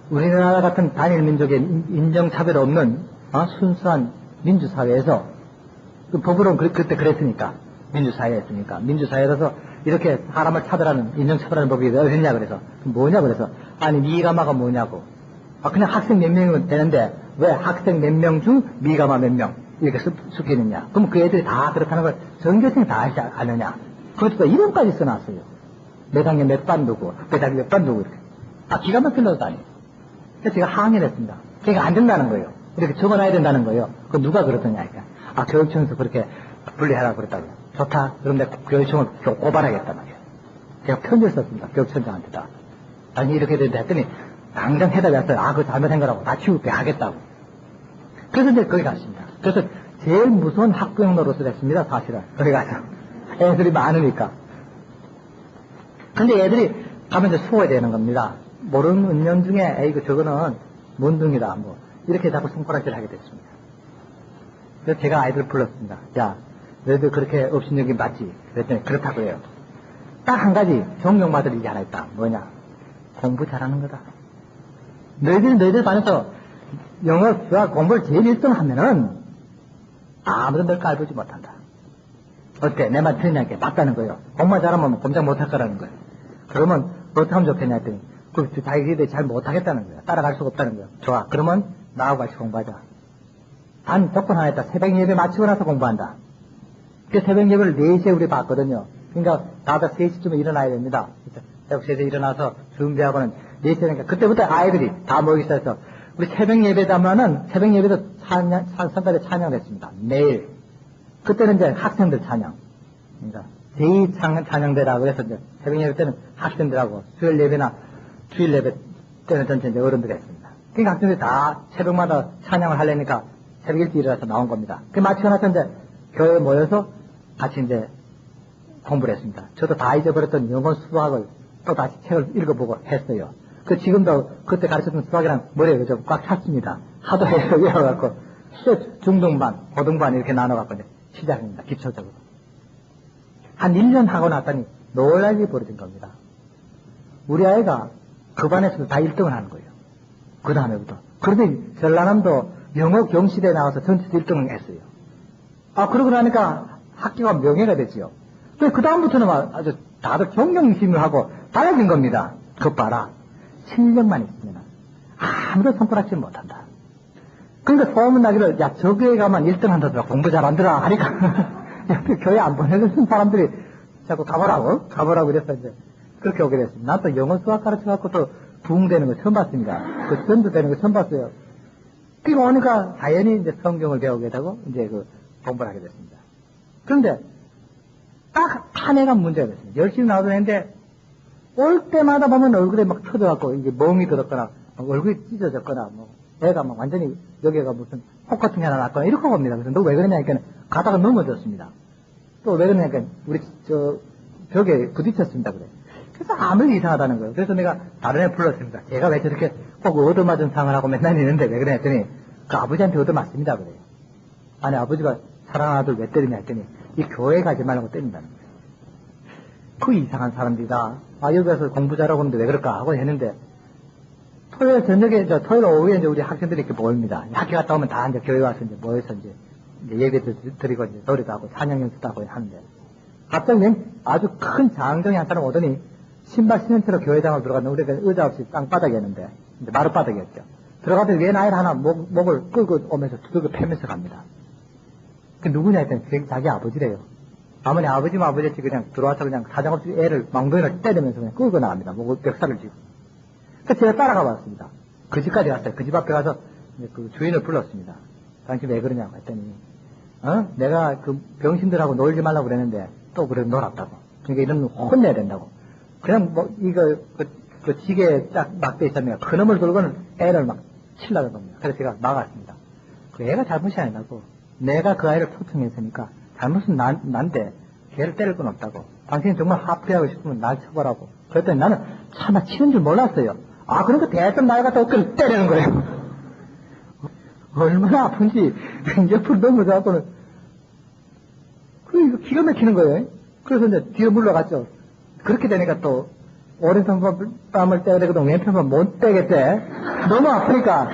우리나라 같은 단일 민족의 인정차별 없는 순수한 민주사회에서 그 법으로는 그때 그랬으니까 민주사회였으니까 민주사회라서 이렇게 사람을 차별하는 인정차별하는 법이 어딨냐 그래서 뭐냐 그래서 아니 미가마가 뭐냐고 그냥 학생 몇 명이면 되는데 왜 학생 몇 명 중 미가마 몇 명 이렇게 섞이느냐 그럼 그 애들이 다 그렇다는 걸 전교생이 다 알지 않느냐 그것도 이름까지 써놨어요. 몇 학년 몇 반 누구 몇 학년 몇 반 누구 이렇게 기가 막힌 것도 아니에요. 그래서 제가 항의를 했습니다. 그러니까 안 된다는 거예요. 이렇게 적어놔야 된다는 거예요. 그 누가 그러더냐 그러니까 교육청에서 그렇게 분리해라 그랬다고요. 좋다. 그럼 내가 교육청을 고발하겠단 말이에요. 제가 편지를 썼습니다. 교육청장한테다. 아니 이렇게 된다 했더니 당장 해답이 왔어요. 그거 잘못한 거라고 다 치울게 하겠다고. 그래서 이제 거기 갔습니다. 그래서 제일 무서운 학부형 노릇을 했습니다. 사실은 거기 가서 애들이 많으니까. 근데 애들이 가면 이제 수호해야 되는 겁니다. 모르는 은연 중에 에이그 저거는 문둥이다 뭐 이렇게 자꾸 손가락질 하게 됐습니다. 그래서 제가 아이들을 불렀습니다. 야 너희들 그렇게 업신여긴 맞지? 그랬더니 그렇다고 해요. 딱 한 가지 존경받을 일이 하나 있다. 뭐냐? 공부 잘하는 거다. 너희들 반에서 영어, 수학 공부를 제일 1등 하면은 아무도 널 깔보지 못한다. 어때? 내 말 틀리냐니까 맞다는 거예요. 공부만 잘하면 꼼짝 못할 거라는 거예요. 그러면 어떻게 하면 좋겠냐 했더니 자기들이 잘 못하겠다는 거예요. 따라갈 수가 없다는 거예요. 좋아. 그러면 나하고 같이 공부하자. 단 조건 하나 있다. 새벽 예배 마치고 나서 공부한다. 그 새벽 예배를 4시에 우리 봤거든요. 그러니까 다들 3시쯤에 일어나야 됩니다. 7시에 일어나서 준비하고는 4시에 되니까 그때부터 아이들이 다 모이기 시작해서 우리 새벽 예배다면은 새벽 예배도 성가대 찬양을 했습니다. 매일. 그때는 이제 학생들 찬양. 그러니까 제2찬양대라고 해서 이제 새벽 예배 때는 학생들하고 수요일 예배나 주일 예배 때는 전체 이제 어른들이 했습니다. 그러니까 학생들이 다 새벽마다 찬양을 하려니까 새벽 일찍 일어나서 나온 겁니다. 그 마치고 나서 이제 교회에 모여서 같이 이제 공부를 했습니다. 저도 다 잊어버렸던 영어 수학을 또 다시 책을 읽어보고 했어요. 지금도 그때 가르쳤던 수학이랑 머리에 좀 꽉 찼습니다. 하도 외워갖고 중등반, 고등반 이렇게 나눠갖고 이제 시작입니다. 기초적으로. 한 1년 하고 났더니 놀랄 일이 벌어진 겁니다. 우리 아이가 그 반에서도 다 1등을 하는 거예요. 그 다음에부터. 그런데 전라남도 영어 경시대에 나와서 전체도 1등을 했어요. 그러고 나니까 학교가 명예가 됐지요. 그 다음부터는 아주 다들 존경심을 하고 달라진 겁니다. 그거 봐라. 실력만 있으면 아무도 손가락질 못한다. 그러니까 소문나기를 야 저기에 가면 1등 한다더라. 공부 잘한더라 하니까 교회 안 보내주는 사람들이 자꾸 가보라고 이랬어 이제 그렇게 오게 됐습니다. 난 또 영어 수학 가르쳐갖고 또 부흥되는 거 처음 봤습니다. 그 전도되는 거 처음 봤어요. 그리고 오니까 당연히 이제 성경을 배우게 되고 이제 그 공부를 하게 됐습니다. 그런데 딱 한 해가 문제가 됐습니다. 열심히 나오던 애인데 올 때마다 보면 얼굴에 막 터져갖고 이게 멍이 들었거나 얼굴이 찢어졌거나 뭐 애가 막 완전히 여기가 무슨 혹 같은 게 하나 났거나 이렇게 봅니다. 그래서 너 왜 그러냐니까 가다가 넘어졌습니다. 또 왜 그러냐니까 우리 저 벽에 부딪혔습니다. 그래. 그래서 아무리 이상하다는 거예요. 그래서 내가 다른 애 불렀습니다. 걔가 왜 저렇게 꼭 얻어맞은 상을 하고 맨날 있는데 왜 그러냐 했더니 그 아버지한테 얻어맞습니다. 그래요. 아니 아버지가 사랑하는 아들 왜 때리냐 했더니 이 교회 가지 말라고 때린다는 거예요. 그 이상한 사람들이다. 여기 가서 공부 잘하고 있는데 왜 그럴까 하고 했는데 토요일 저녁에 토요일 오후에 이제 우리 학생들이 이렇게 모입니다. 학교 갔다 오면 다 이제 교회 와서 이제 모여서 이제 예배 드리고 이제 노래도 하고 찬양 연습도 하고 하는데 갑자기 아주 큰 장정이 한 사람 오더니 신발 신은 채로 교회장을 들어갔는데 우리가 의자 없이 땅바닥이었는데 이제 마룻바닥이었죠. 들어가더니 웬 아이를 하나 목을 끌고 오면서 두들겨 패면서 갑니다. 그 누구냐 했더니 자기 아버지래요. 아버지면 아버지였지 그냥 들어와서 그냥 사정없이 애를 망둥이를 때리면서 그냥 끌고 나갑니다. 목을 멱살을 쥐고. 그래서 제가 따라가 봤습니다. 그 집까지 갔어요. 그 집 앞에 가서 그 주인을 불렀습니다. 당신 왜 그러냐고 했더니 내가 그 병신들하고 놀지 말라고 그랬는데 또 그래 놀았다고. 그러니까 이런 혼내야 된다고. 그냥 뭐 이거 그 지게에 딱 막대 있었네요. 그 놈을 들고는 애를 막 치려는 겁니다. 그래서 제가 막았습니다. 그 애가 잘못이 아니라고. 내가 그 아이를 초청했으니까 잘못은 난데 걔를 때릴 건 없다고. 당신이 정말 하프리하고 싶으면 날 쳐보라고. 그랬더니 나는 차마 치는 줄 몰랐어요. 그러니까 대뜸 날 갖다 어깨를 때리는 거예요. 얼마나 아픈지 옆으로 넘어져갖고는 이거 기가 막히는 거예요. 그래서 이제 뒤로 물러갔죠. 그렇게 되니까 또 오른손 뺨을 떼야 되거든. 왼편만 못 떼겠대. 너무 아프니까.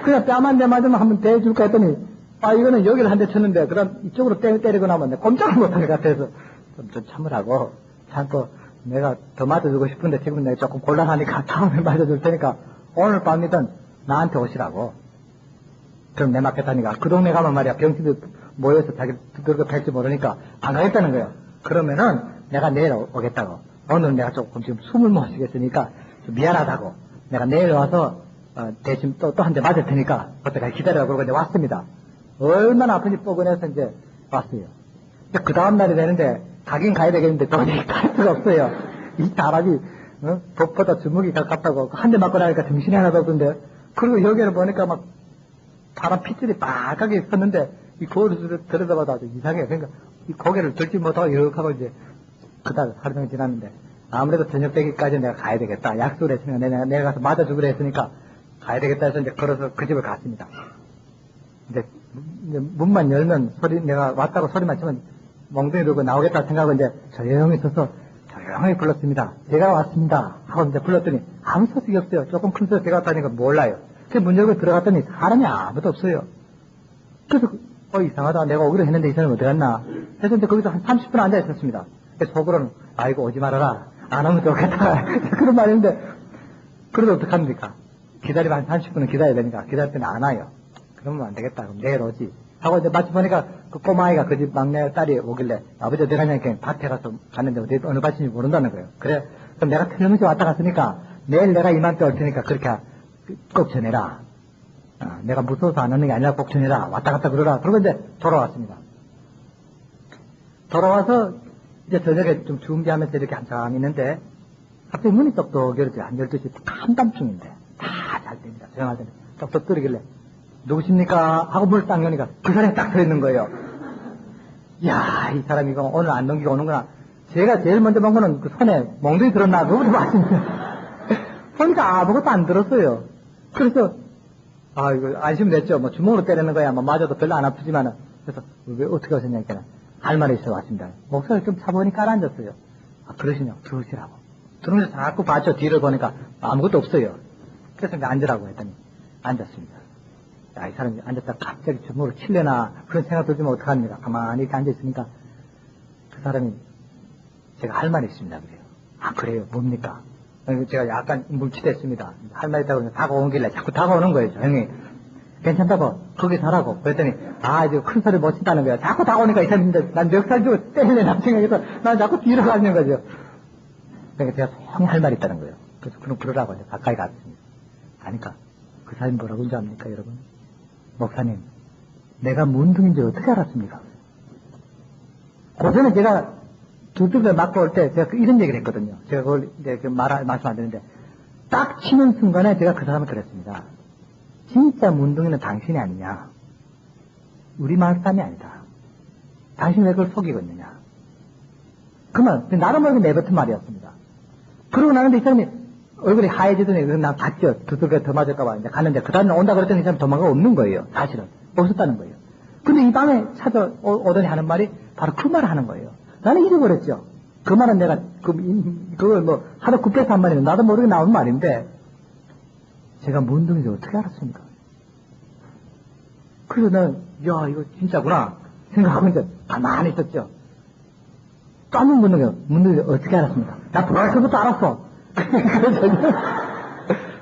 그냥 뺨 한 대 맞으면 한번 떼줄까 했더니, 이거는 여기를 한 대 쳤는데, 그럼 이쪽으로 때리고 나면 꼼짝을 못할 것 같아서, 좀 참으라고. 참고, 내가 더 맞아주고 싶은데 지금 내가 조금 곤란하니까 다음에 맞아줄 테니까, 오늘 밤이든 나한테 오시라고. 그럼 내 맞겠다니까. 그 동네 가면 말이야, 병신들 모여서 자기 두들겨 팰지 모르니까 안 가겠다는 거예요. 그러면은 내가 내일 오겠다고. 오늘 내가 조금 지금 숨을 못 쉬겠으니까 좀 미안하다고. 내가 내일 와서 대신 또 한 대 맞을 테니까 그때까지 기다려라고 그러고 이제 왔습니다. 얼마나 아픈지 뻐근해서 이제 왔어요. 그 다음날이 되는데 가긴 가야 되겠는데 도저히 갈 수가 없어요. 이 사람이 법보다 주먹이 가깝다고 한 대 맞고 나니까 정신이 하나도 없던데. 그리고 여기를 보니까 막 바람 핏줄이 빨갛게 섰는데 이 거울을 들여다봐도 아주 이상해요. 그러니까 이 고개를 들지 못하고 이렇게 하고 이제 그달 하루 종일 지났는데 아무래도 저녁 되기까지 내가 가야 되겠다. 약속을 했으니까 내가 가서 맞아주기로 했으니까 가야 되겠다 해서 이제 걸어서 그 집을 갔습니다. 이제 문만 열면 내가 왔다고 소리만 치면 멍둥이 들고 나오겠다 생각하고 이제 조용히 서서 조용히 불렀습니다. 제가 왔습니다. 하고 이제 불렀더니 아무 소식이 없어요. 조금 큰 소리 제가 왔다니까 몰라요. 그 문 열고 들어갔더니 사람이 아무도 없어요. 그래서 이상하다. 내가 오기로 했는데 이 사람이 어디 갔나. 그래서 이제 거기서 한 30분 앉아 있었습니다. 속으로는 아이고 오지 말아라. 안 오면 좋겠다. 그런 말인데 그래도 어떡합니까? 기다리면 한 30분은 기다려야 되니까 기다렸더니 안 와요. 그러면 안 되겠다. 그럼 내일 오지. 하고 이제 마치 보니까 그 꼬마아이가 그 집 막내 딸이 오길래 아버지 어디 가냐니까 밭에 가서 갔는데 어느 밭인지 모른다는 거예요. 그래. 그럼 내가 틀림없이 왔다 갔으니까 내일 내가 이맘때 올 테니까 그렇게 꼭 전해라. 내가 무서워서 안 오는 게 아니라 꼭 전해라. 왔다 갔다 그러라. 그러고 이제 돌아왔습니다. 돌아와서 이제 저녁에 좀 준비하면서 이렇게 한참 있는데 갑자기 문이 똑똑 열어져요. 한 12시 한밤중인데 다 잘 됩니다. 조용할 때는 똑똑 뚫리길래 누구십니까? 하고 문을 딱 여니까 그 사람이 딱 들어있는 거예요. 이야, 이 사람이 이거 오늘 안 넘기고 오는구나. 제가 제일 먼저 본 거는 그 손에 몽둥이 들었나 그거부터 봤습니다. 보니까 아무것도 안 들었어요. 그래서 이거 안심됐죠. 뭐 주먹으로 때리는 거야. 뭐 맞아도 별로 안 아프지만은. 그래서 왜 어떻게 오셨냐니까 할 말이 있어 왔습니다. 목소리를 좀 차분히 깔아앉았어요. 그러시냐? 들어오시라고. 들어오면서 자꾸 봤죠. 뒤를 보니까 아무것도 없어요. 그래서 이제 앉으라고 했더니 앉았습니다. 이 사람이 앉았다 갑자기 주먹으로 칠려나 그런 생각 들지면 어떡합니까? 가만히 이렇게 앉아있으니까 그 사람이 제가 할 말이 있습니다. 그래요. 그래요? 뭡니까? 제가 약간 뭉치댔습니다. 할 말 있다고 다가오길래 자꾸 다가오는 거예요. 형이 괜찮다고 거기 사라고 그랬더니 이제 큰 소리 못 친다는 거야. 자꾸 다가오니까 이 사람이 난 멱살 주고 때리려나 생각해서 난 자꾸 뒤로 가는 거죠. 그러니까 제가 소용히 할 말이 있다는 거예요. 그래서 그럼 그러라고 이제 가까이 갔습니다. 가니까 그 사람이 뭐라고 하는지 압니까 여러분? 목사님 내가 문둥인지 어떻게 알았습니까? 그 전에 제가 두들겨 맞고 올 때 제가 이런 얘기를 했거든요. 제가 그걸 이제 말씀 안 드리는데 딱 치는 순간에 제가 그 사람을 그랬습니다. 진짜 문둥이는 당신이 아니냐? 우리 마을 사람이 아니다. 당신이 왜 그걸 속이고 있느냐? 그만 나름 모르게 내뱉은 말이었습니다. 그러고 나는데 이 사람이 얼굴이 하얘지더니 난 봤죠. 두들겨 더 맞을까봐 이제 갔는데 그 다음에 온다 그랬더니 이 사람 도망가 없는 거예요. 사실은 없었다는 거예요. 근데 이 밤에 찾아오더니 하는 말이 바로 그 말을 하는 거예요. 나는 잊어버렸죠. 그 말은 내가 그걸 뭐 하도 굽혀서 한 말이면 나도 모르게 나온 말인데 제가 문둥이인지 어떻게 알았습니까? 그래서 나는 이거 진짜구나 생각하고 이제 가만히 있었죠. 까만 문둥이 어떻게 알았습니까? 나 돌아서부터 알았어. 그래서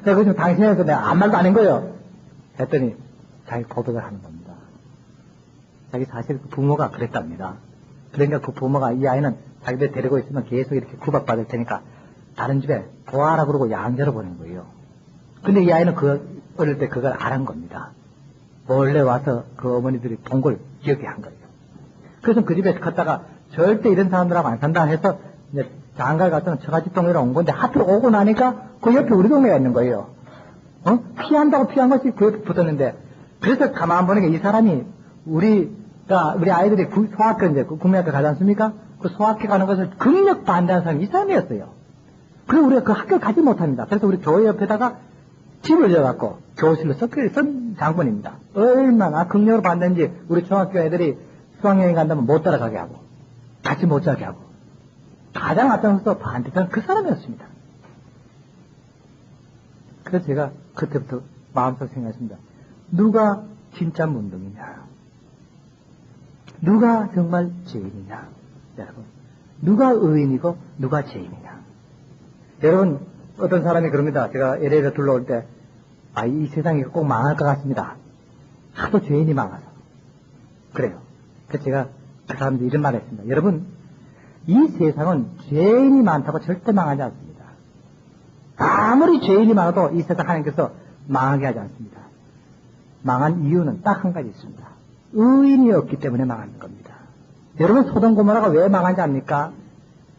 내가 지금 당신에서 내가 아무 말도 안 한 거예요. 했더니 자기 고백을 하는 겁니다. 자기 사실 그 부모가 그랬답니다. 그러니까 그 부모가 이 아이는 자기들 데리고 있으면 계속 이렇게 구박받을 테니까 다른 집에 보아라 그러고 양자로 보낸 거예요. 근데 이 아이는 어릴 때 그걸 알은 겁니다. 몰래 와서 그 어머니들이 본 걸 기억해 한 거예요. 그래서 그 집에 갔다가 절대 이런 사람들하고 안 산다 해서 이제 장가를 갔다가 처가집 동네로 온 건데 하필 오고 나니까 그 옆에 우리 동네가 있는 거예요. 피한다고 피한 것이 그 옆에 붙었는데 그래서 가만 보니까 이 사람이 우리 아이들이 소학교 이제 국민학교 가지 않습니까? 그 소학교 가는 것을 극력 반대하는 사람이 이 사람이었어요. 그래서 우리가 그 학교를 가지 못합니다. 그래서 우리 교회 옆에다가 집을 지어갖고 교실로 쓴 장본입니다. 얼마나 극력으로 반대인지 우리 중학교 애들이 수학여행 간다면 못 따라가게 하고 같이 못 자게 하고 가장 앞장서서 반대편 그 사람이었습니다. 그래서 제가 그때부터 마음속으로 생각했습니다. 누가 진짜 문둥이냐? 누가 정말 죄인이냐? 여러분, 누가 의인이고 누가 죄인이냐? 여러분, 어떤 사람이 그럽니다. 제가 LA를 둘러올 때, 이 세상이 꼭 망할 것 같습니다. 하도 죄인이 많아서. 그래요. 그래서 제가 그 사람들 이런 말을 했습니다. 여러분, 이 세상은 죄인이 많다고 절대 망하지 않습니다. 아무리 죄인이 많아도 이 세상 하나님께서 망하게 하지 않습니다. 망한 이유는 딱 한 가지 있습니다. 의인이 없기 때문에 망하는 겁니다. 여러분, 소돔 고모라가 왜 망한지 압니까?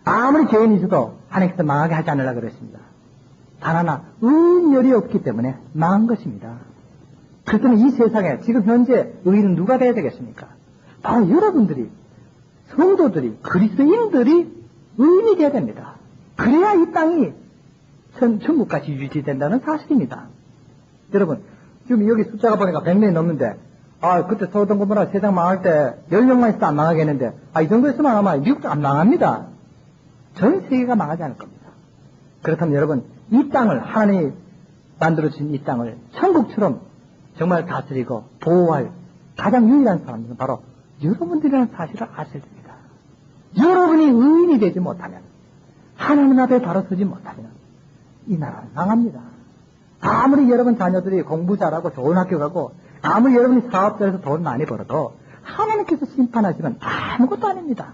아무리 죄인이 있어도 하나님께서 망하게 하지 않으려고 그랬습니다. 단 하나, 의인열이 없기 때문에 망한 것입니다. 그렇다면 이 세상에 지금 현재 의인은 누가 돼야 되겠습니까? 바로 여러분들이, 성도들이, 그리스도인들이 의인이 돼야 됩니다. 그래야 이 땅이 천국같이 유지된다는 사실입니다. 여러분, 지금 여기 숫자가 보니까 100명이 넘는데, 그때 소돔 고모라 세상 망할 때 10명만 있어도 안 망하겠는데, 이 정도 있으면 아마 미국도 안 망합니다. 전 세계가 망하지 않을 겁니다. 그렇다면 여러분, 이 땅을, 하나님이 만들어주신 이 땅을 천국처럼 정말 다스리고 보호할 가장 유일한 사람은 바로 여러분들이라는 사실을 아셔야 됩니다. 여러분이 의인이 되지 못하면, 하나님 앞에 바로 서지 못하면 이 나라는 망합니다. 아무리 여러분 자녀들이 공부 잘하고 좋은 학교 가고, 아무리 여러분이 사업자에서 돈 많이 벌어도 하나님께서 심판하시면 아무것도 아닙니다.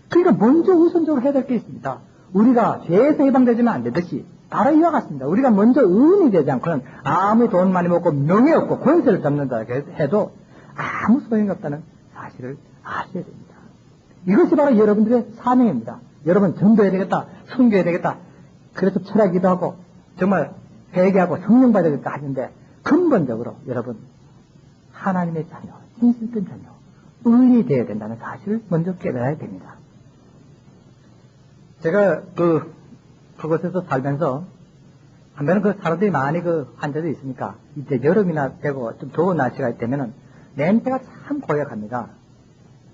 그러니까 먼저 우선적으로 해야 될 게 있습니다. 우리가 죄에서 해방되지는 안 되듯이 바로 이와 같습니다. 우리가 먼저 의인이 되지 않고는 아무리 돈 많이 먹고 명예 없고 권세를 잡는다 해도 아무 소용이 없다는 사실을 아셔야 됩니다. 이것이 바로 여러분들의 사명입니다. 여러분 전도해야 되겠다, 선교해야 되겠다, 그래서 철학기도 하고 정말 회개하고 성령 받아야 되겠다 하는데, 근본적으로 여러분 하나님의 자녀, 진실된 자녀, 의인이 되어야 된다는 사실을 먼저 깨달아야 됩니다. 제가 그곳에서 살면서 한 번은 그 사람들이 많이 한 적이 있으니까, 이제 여름이나 되고 좀 더운 날씨가 되면은 냄새가 참 고약합니다.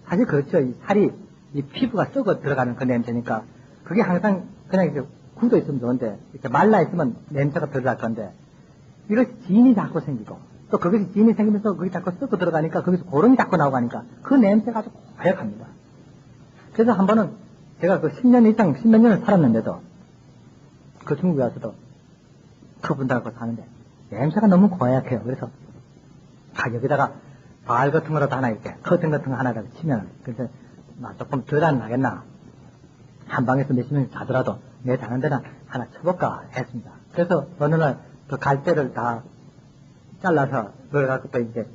사실 그렇죠. 이 살이, 이 피부가 썩어 들어가는 그 냄새니까 그게 항상 그냥 이렇게 굳어 있으면 좋은데, 이렇게 말라 있으면 냄새가 덜 날 건데, 이것이 진이 자꾸 생기고, 또 그것이 진이 생기면서 그게 자꾸 썩어 들어가니까 거기서 고름이 자꾸 나오고 하니까 그 냄새가 아주 고약합니다. 그래서 한 번은 제가 10년 이상, 10몇 년을 살았는데도, 그 중국에 와서도 그분들하고 사는데 냄새가 너무 고약해요. 그래서 여기다가 발 같은 거라도 하나 이렇게 커튼 같은 거 하나라도 치면, 그래서 조금 덜 안 나겠나, 한 방에서 몇십 명이 자더라도 내 자는 데는 하나 쳐볼까 했습니다. 그래서 어느 날 그 갈대를 다 잘라서 그걸 갖고 또 이제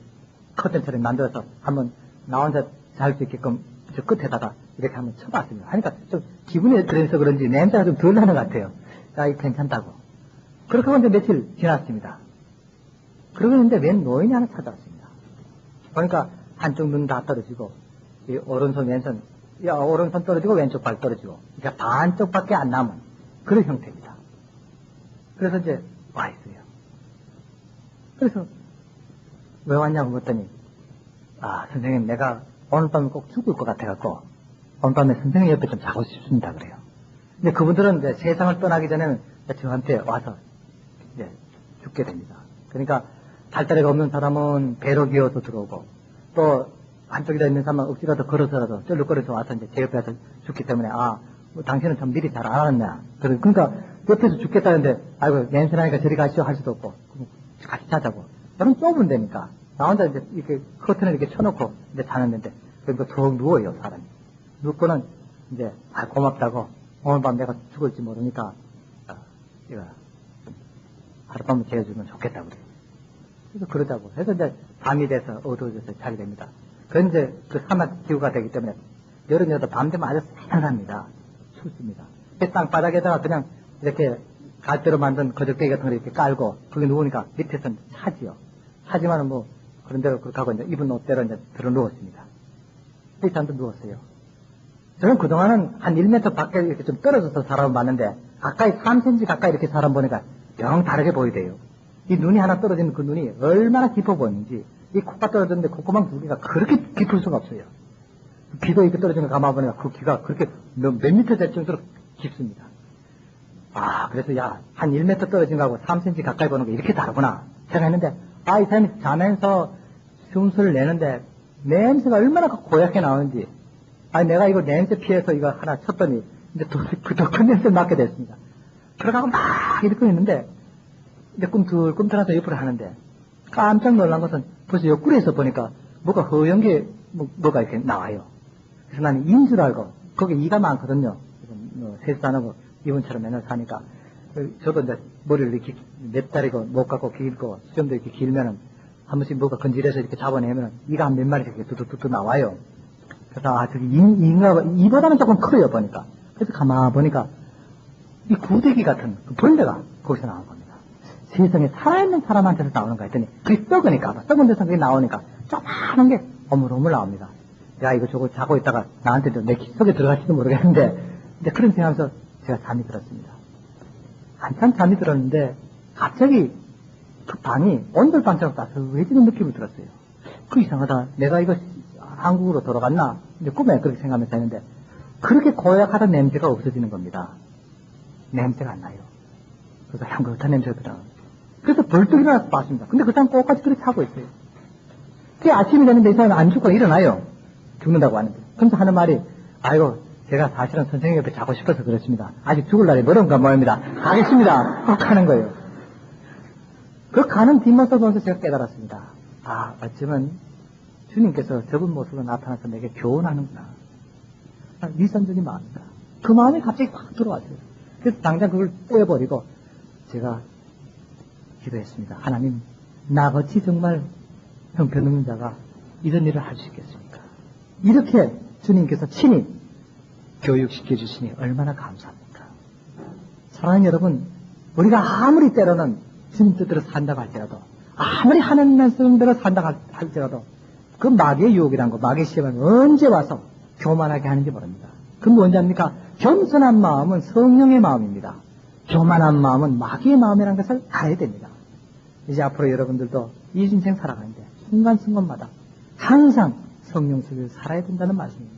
커튼처럼 만들어서 한번 나 혼자 잘 수 있게끔 저 끝에다가 이렇게 한번 쳐봤습니다. 하니까 좀 기분이 그래서 그런지 냄새가 좀 덜 나는 것 같아요. 이거 괜찮다고. 그렇게 하고 이제 며칠 지났습니다. 그러고 있는데 웬 노인이 하나 찾아왔습니다. 그러니까 한쪽 눈 다 떨어지고, 이 오른손 왼손, 오른손 떨어지고 왼쪽 발 떨어지고, 그러니까 반쪽밖에 안 남은 그런 형태입니다. 그래서 이제 와 있어요. 그래서 왜 왔냐고 그랬더니, 선생님, 내가 오늘 밤에 꼭 죽을 것 같아갖고 오늘 밤에 선생님 옆에 좀 자고 싶습니다 그래요. 근데 그분들은 이제 세상을 떠나기 전에는 저한테 와서 이제 죽게 됩니다. 그러니까 발다리가 없는 사람은 배로 기어서 들어오고, 또 한쪽에다 있는 사람은 억지라도 걸어서라도 쩔룩거려서 와서 이제 제 옆에 와서 죽기 때문에, 당신은 좀 미리 잘 알았냐. 그러니까 옆에서 죽겠다는데, 아이고 냄새나니까 저리 가시오 할 수도 없고, 같이 자자고. 저는 좁은 데니까 나 혼자 이제 이렇게 커튼을 이렇게 쳐놓고 이제 자는데, 그러니까 더 누워요 사람이. 눕고는 이제 고맙다고, 오늘 밤 내가 죽을지 모르니까 제가 하룻밤을 재워주면 좋겠다고 그래요. 그래서 그러자고 해서 이제 밤이 돼서 어두워져서 자게 됩니다. 그건 이제 그 사막 기후가 되기 때문에 여름이라도 밤 되면 아주 쌀쌀합니다. 춥습니다. 땅바닥에다가 그냥 이렇게 갈대로 만든 거적대기 같은 걸 이렇게 깔고 거기 누우니까 밑에서는 차지요. 하지만은 뭐 그런 대로 그렇게 하고 이제 입은 옷대로 이제 들어 누웠습니다. 일단도 누웠어요. 저는 그동안은 한 1m 밖에 이렇게 좀 떨어져서 사람을 봤는데, 가까이 3cm 가까이 이렇게 사람 보니까 영 다르게 보이대요. 이 눈이 하나 떨어지는 그 눈이 얼마나 깊어 보이는지, 이 코가 떨어졌는데 콧구멍 두 개가 그렇게 깊을 수가 없어요. 비도 이렇게 떨어지는 거 감아보니까 그 귀가 그렇게 몇 미터 될 정도로 깊습니다. 아, 그래서 야, 한 1m 떨어진 거하고 3cm 가까이 보는 거 이렇게 다르구나 생각했는데, 아, 이 사람이 자면서 숨소리를 내는데 냄새가 얼마나 고약하게 나오는지, 아, 내가 이거 냄새 피해서 이거 하나 쳤더니 이제 더 큰 냄새를 맡게 됐습니다. 그러다가 막 이렇게 있는데 이제 꿈틀꿈틀하서 옆으로 하는데, 깜짝 놀란 것은 벌써 옆구리에서 보니까 뭐가 허연 게 뭐가 이렇게 나와요. 그래서 나는 인 줄 알고, 거기 이가 많거든요. 세수 안 하고 이분처럼 맨날 사니까. 저도 이제 머리를 이렇게 냅다리고 목 갖고 길고 수염도 이렇게 길면은 한 번씩 뭐가 건질해서 이렇게 잡아내면 이가 한 몇 마리 이렇게 두두두두 나와요. 그래서 아, 저기 인가 이보다는 조금 커요 보니까. 그래서 가만 보니까 이 구데기 같은 그 벌레가 거기서 나온 겁니다. 세상에 살아있는 사람한테서 나오는 거 했더니 그게 썩으니까, 썩은 데서 그게 나오니까 조그마한 게 오물오물 나옵니다. 야, 이거 저거 자고 있다가 나한테도 내 속에 들어갈지도 모르겠는데, 이제 그런 생각하면서 제가 잠이 들었습니다. 한참 잠이 들었는데 갑자기 그 방이 온돌방처럼 따스해지는 느낌이 들었어요. 그 이상하다. 내가 이거 한국으로 돌아갔나? 이제 꿈에 그렇게 생각하면서 했는데, 그렇게 고약하던 냄새가 없어지는 겁니다. 냄새가 안 나요. 그래서 향긋한 냄새가 들어요. 그래서 벌떡 일어나서 봤습니다. 근데 그 사람 꼭까지 그렇게 자고 있어요. 그게 아침이 되는데 이 사람은 안 죽고 일어나요. 죽는다고 하는데. 그래서 하는 말이, 아이고, 제가 사실은 선생님 옆에 자고 싶어서 그렇습니다. 아직 죽을 날이 멀은가 모입니다. 가겠습니다. 꼭 하는 거예요. 그 가는 뒷모습을 보면서 제가 깨달았습니다. 아, 어쩌면 주님께서 저분 모습으로 나타나서 내게 교훈하는구나. 위선적인 마음이다. 그 마음이 갑자기 확 들어왔어요. 그래서 당장 그걸 떼어버리고 제가 기도했습니다. 하나님, 나같이 정말 형편없는 자가 이런 일을 할 수 있겠습니까? 이렇게 주님께서 친히 교육시켜 주시니 얼마나 감사합니까? 사랑하는 여러분, 우리가 아무리 때로는 주님 뜻대로 산다고 할지라도, 아무리 하나님 말씀대로 산다고 할지라도, 그 마귀의 유혹이란 거, 마귀의 시험은 언제 와서 교만하게 하는지 모릅니다. 그 뭔지 압니까? 겸손한 마음은 성령의 마음입니다. 교만한 마음은 마귀의 마음이라는 것을 알아야 됩니다. 이제 앞으로 여러분들도 이 인생 살아가는데 순간순간마다 항상 성령 속에서 살아야 된다는 말씀입니다.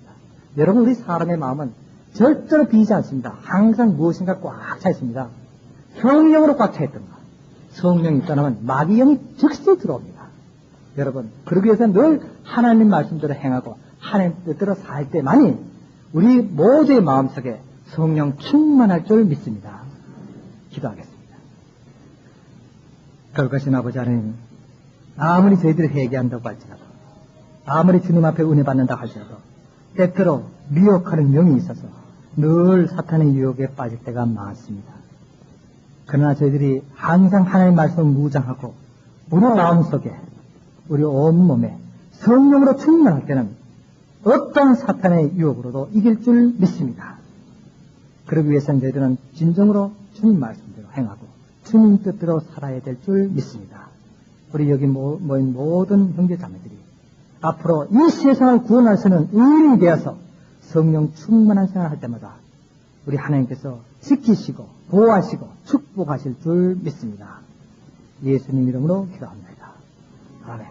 여러분, 우리 사람의 마음은 절대로 비지 않습니다. 항상 무엇인가 꽉 차 있습니다. 성령으로 꽉 차 있던가. 성령이 떠나면 마귀 영이 즉시 들어옵니다. 여러분, 그러기 위해서 늘 하나님 말씀대로 행하고 하나님 뜻대로 살 때만이 우리 모두의 마음속에 성령 충만할 줄 믿습니다. 기도하겠습니다. 거룩하신 아버지 하나님, 아무리 저희들이 회개한다고 할지라도, 아무리 주님 앞에 은혜 받는다고 할지라도 때때로 미혹하는 영이 있어서 늘 사탄의 유혹에 빠질 때가 많습니다. 그러나 저희들이 항상 하나님 말씀을 무장하고 우리 마음속에, 우리 온몸에 성령으로 충만할 때는 어떤 사탄의 유혹으로도 이길 줄 믿습니다. 그러기 위해서는 저희들은 진정으로 주님 말씀대로 행하고 주님 뜻대로 살아야 될 줄 믿습니다. 우리 여기 모인 모든 형제자매들이 앞으로 이 세상을 구원할 수 있는 의인이 되어서 성령 충만한 생활을 할 때마다 우리 하나님께서 지키시고 보호하시고 축복하실 줄 믿습니다. 예수님 이름으로 기도합니다. 아멘.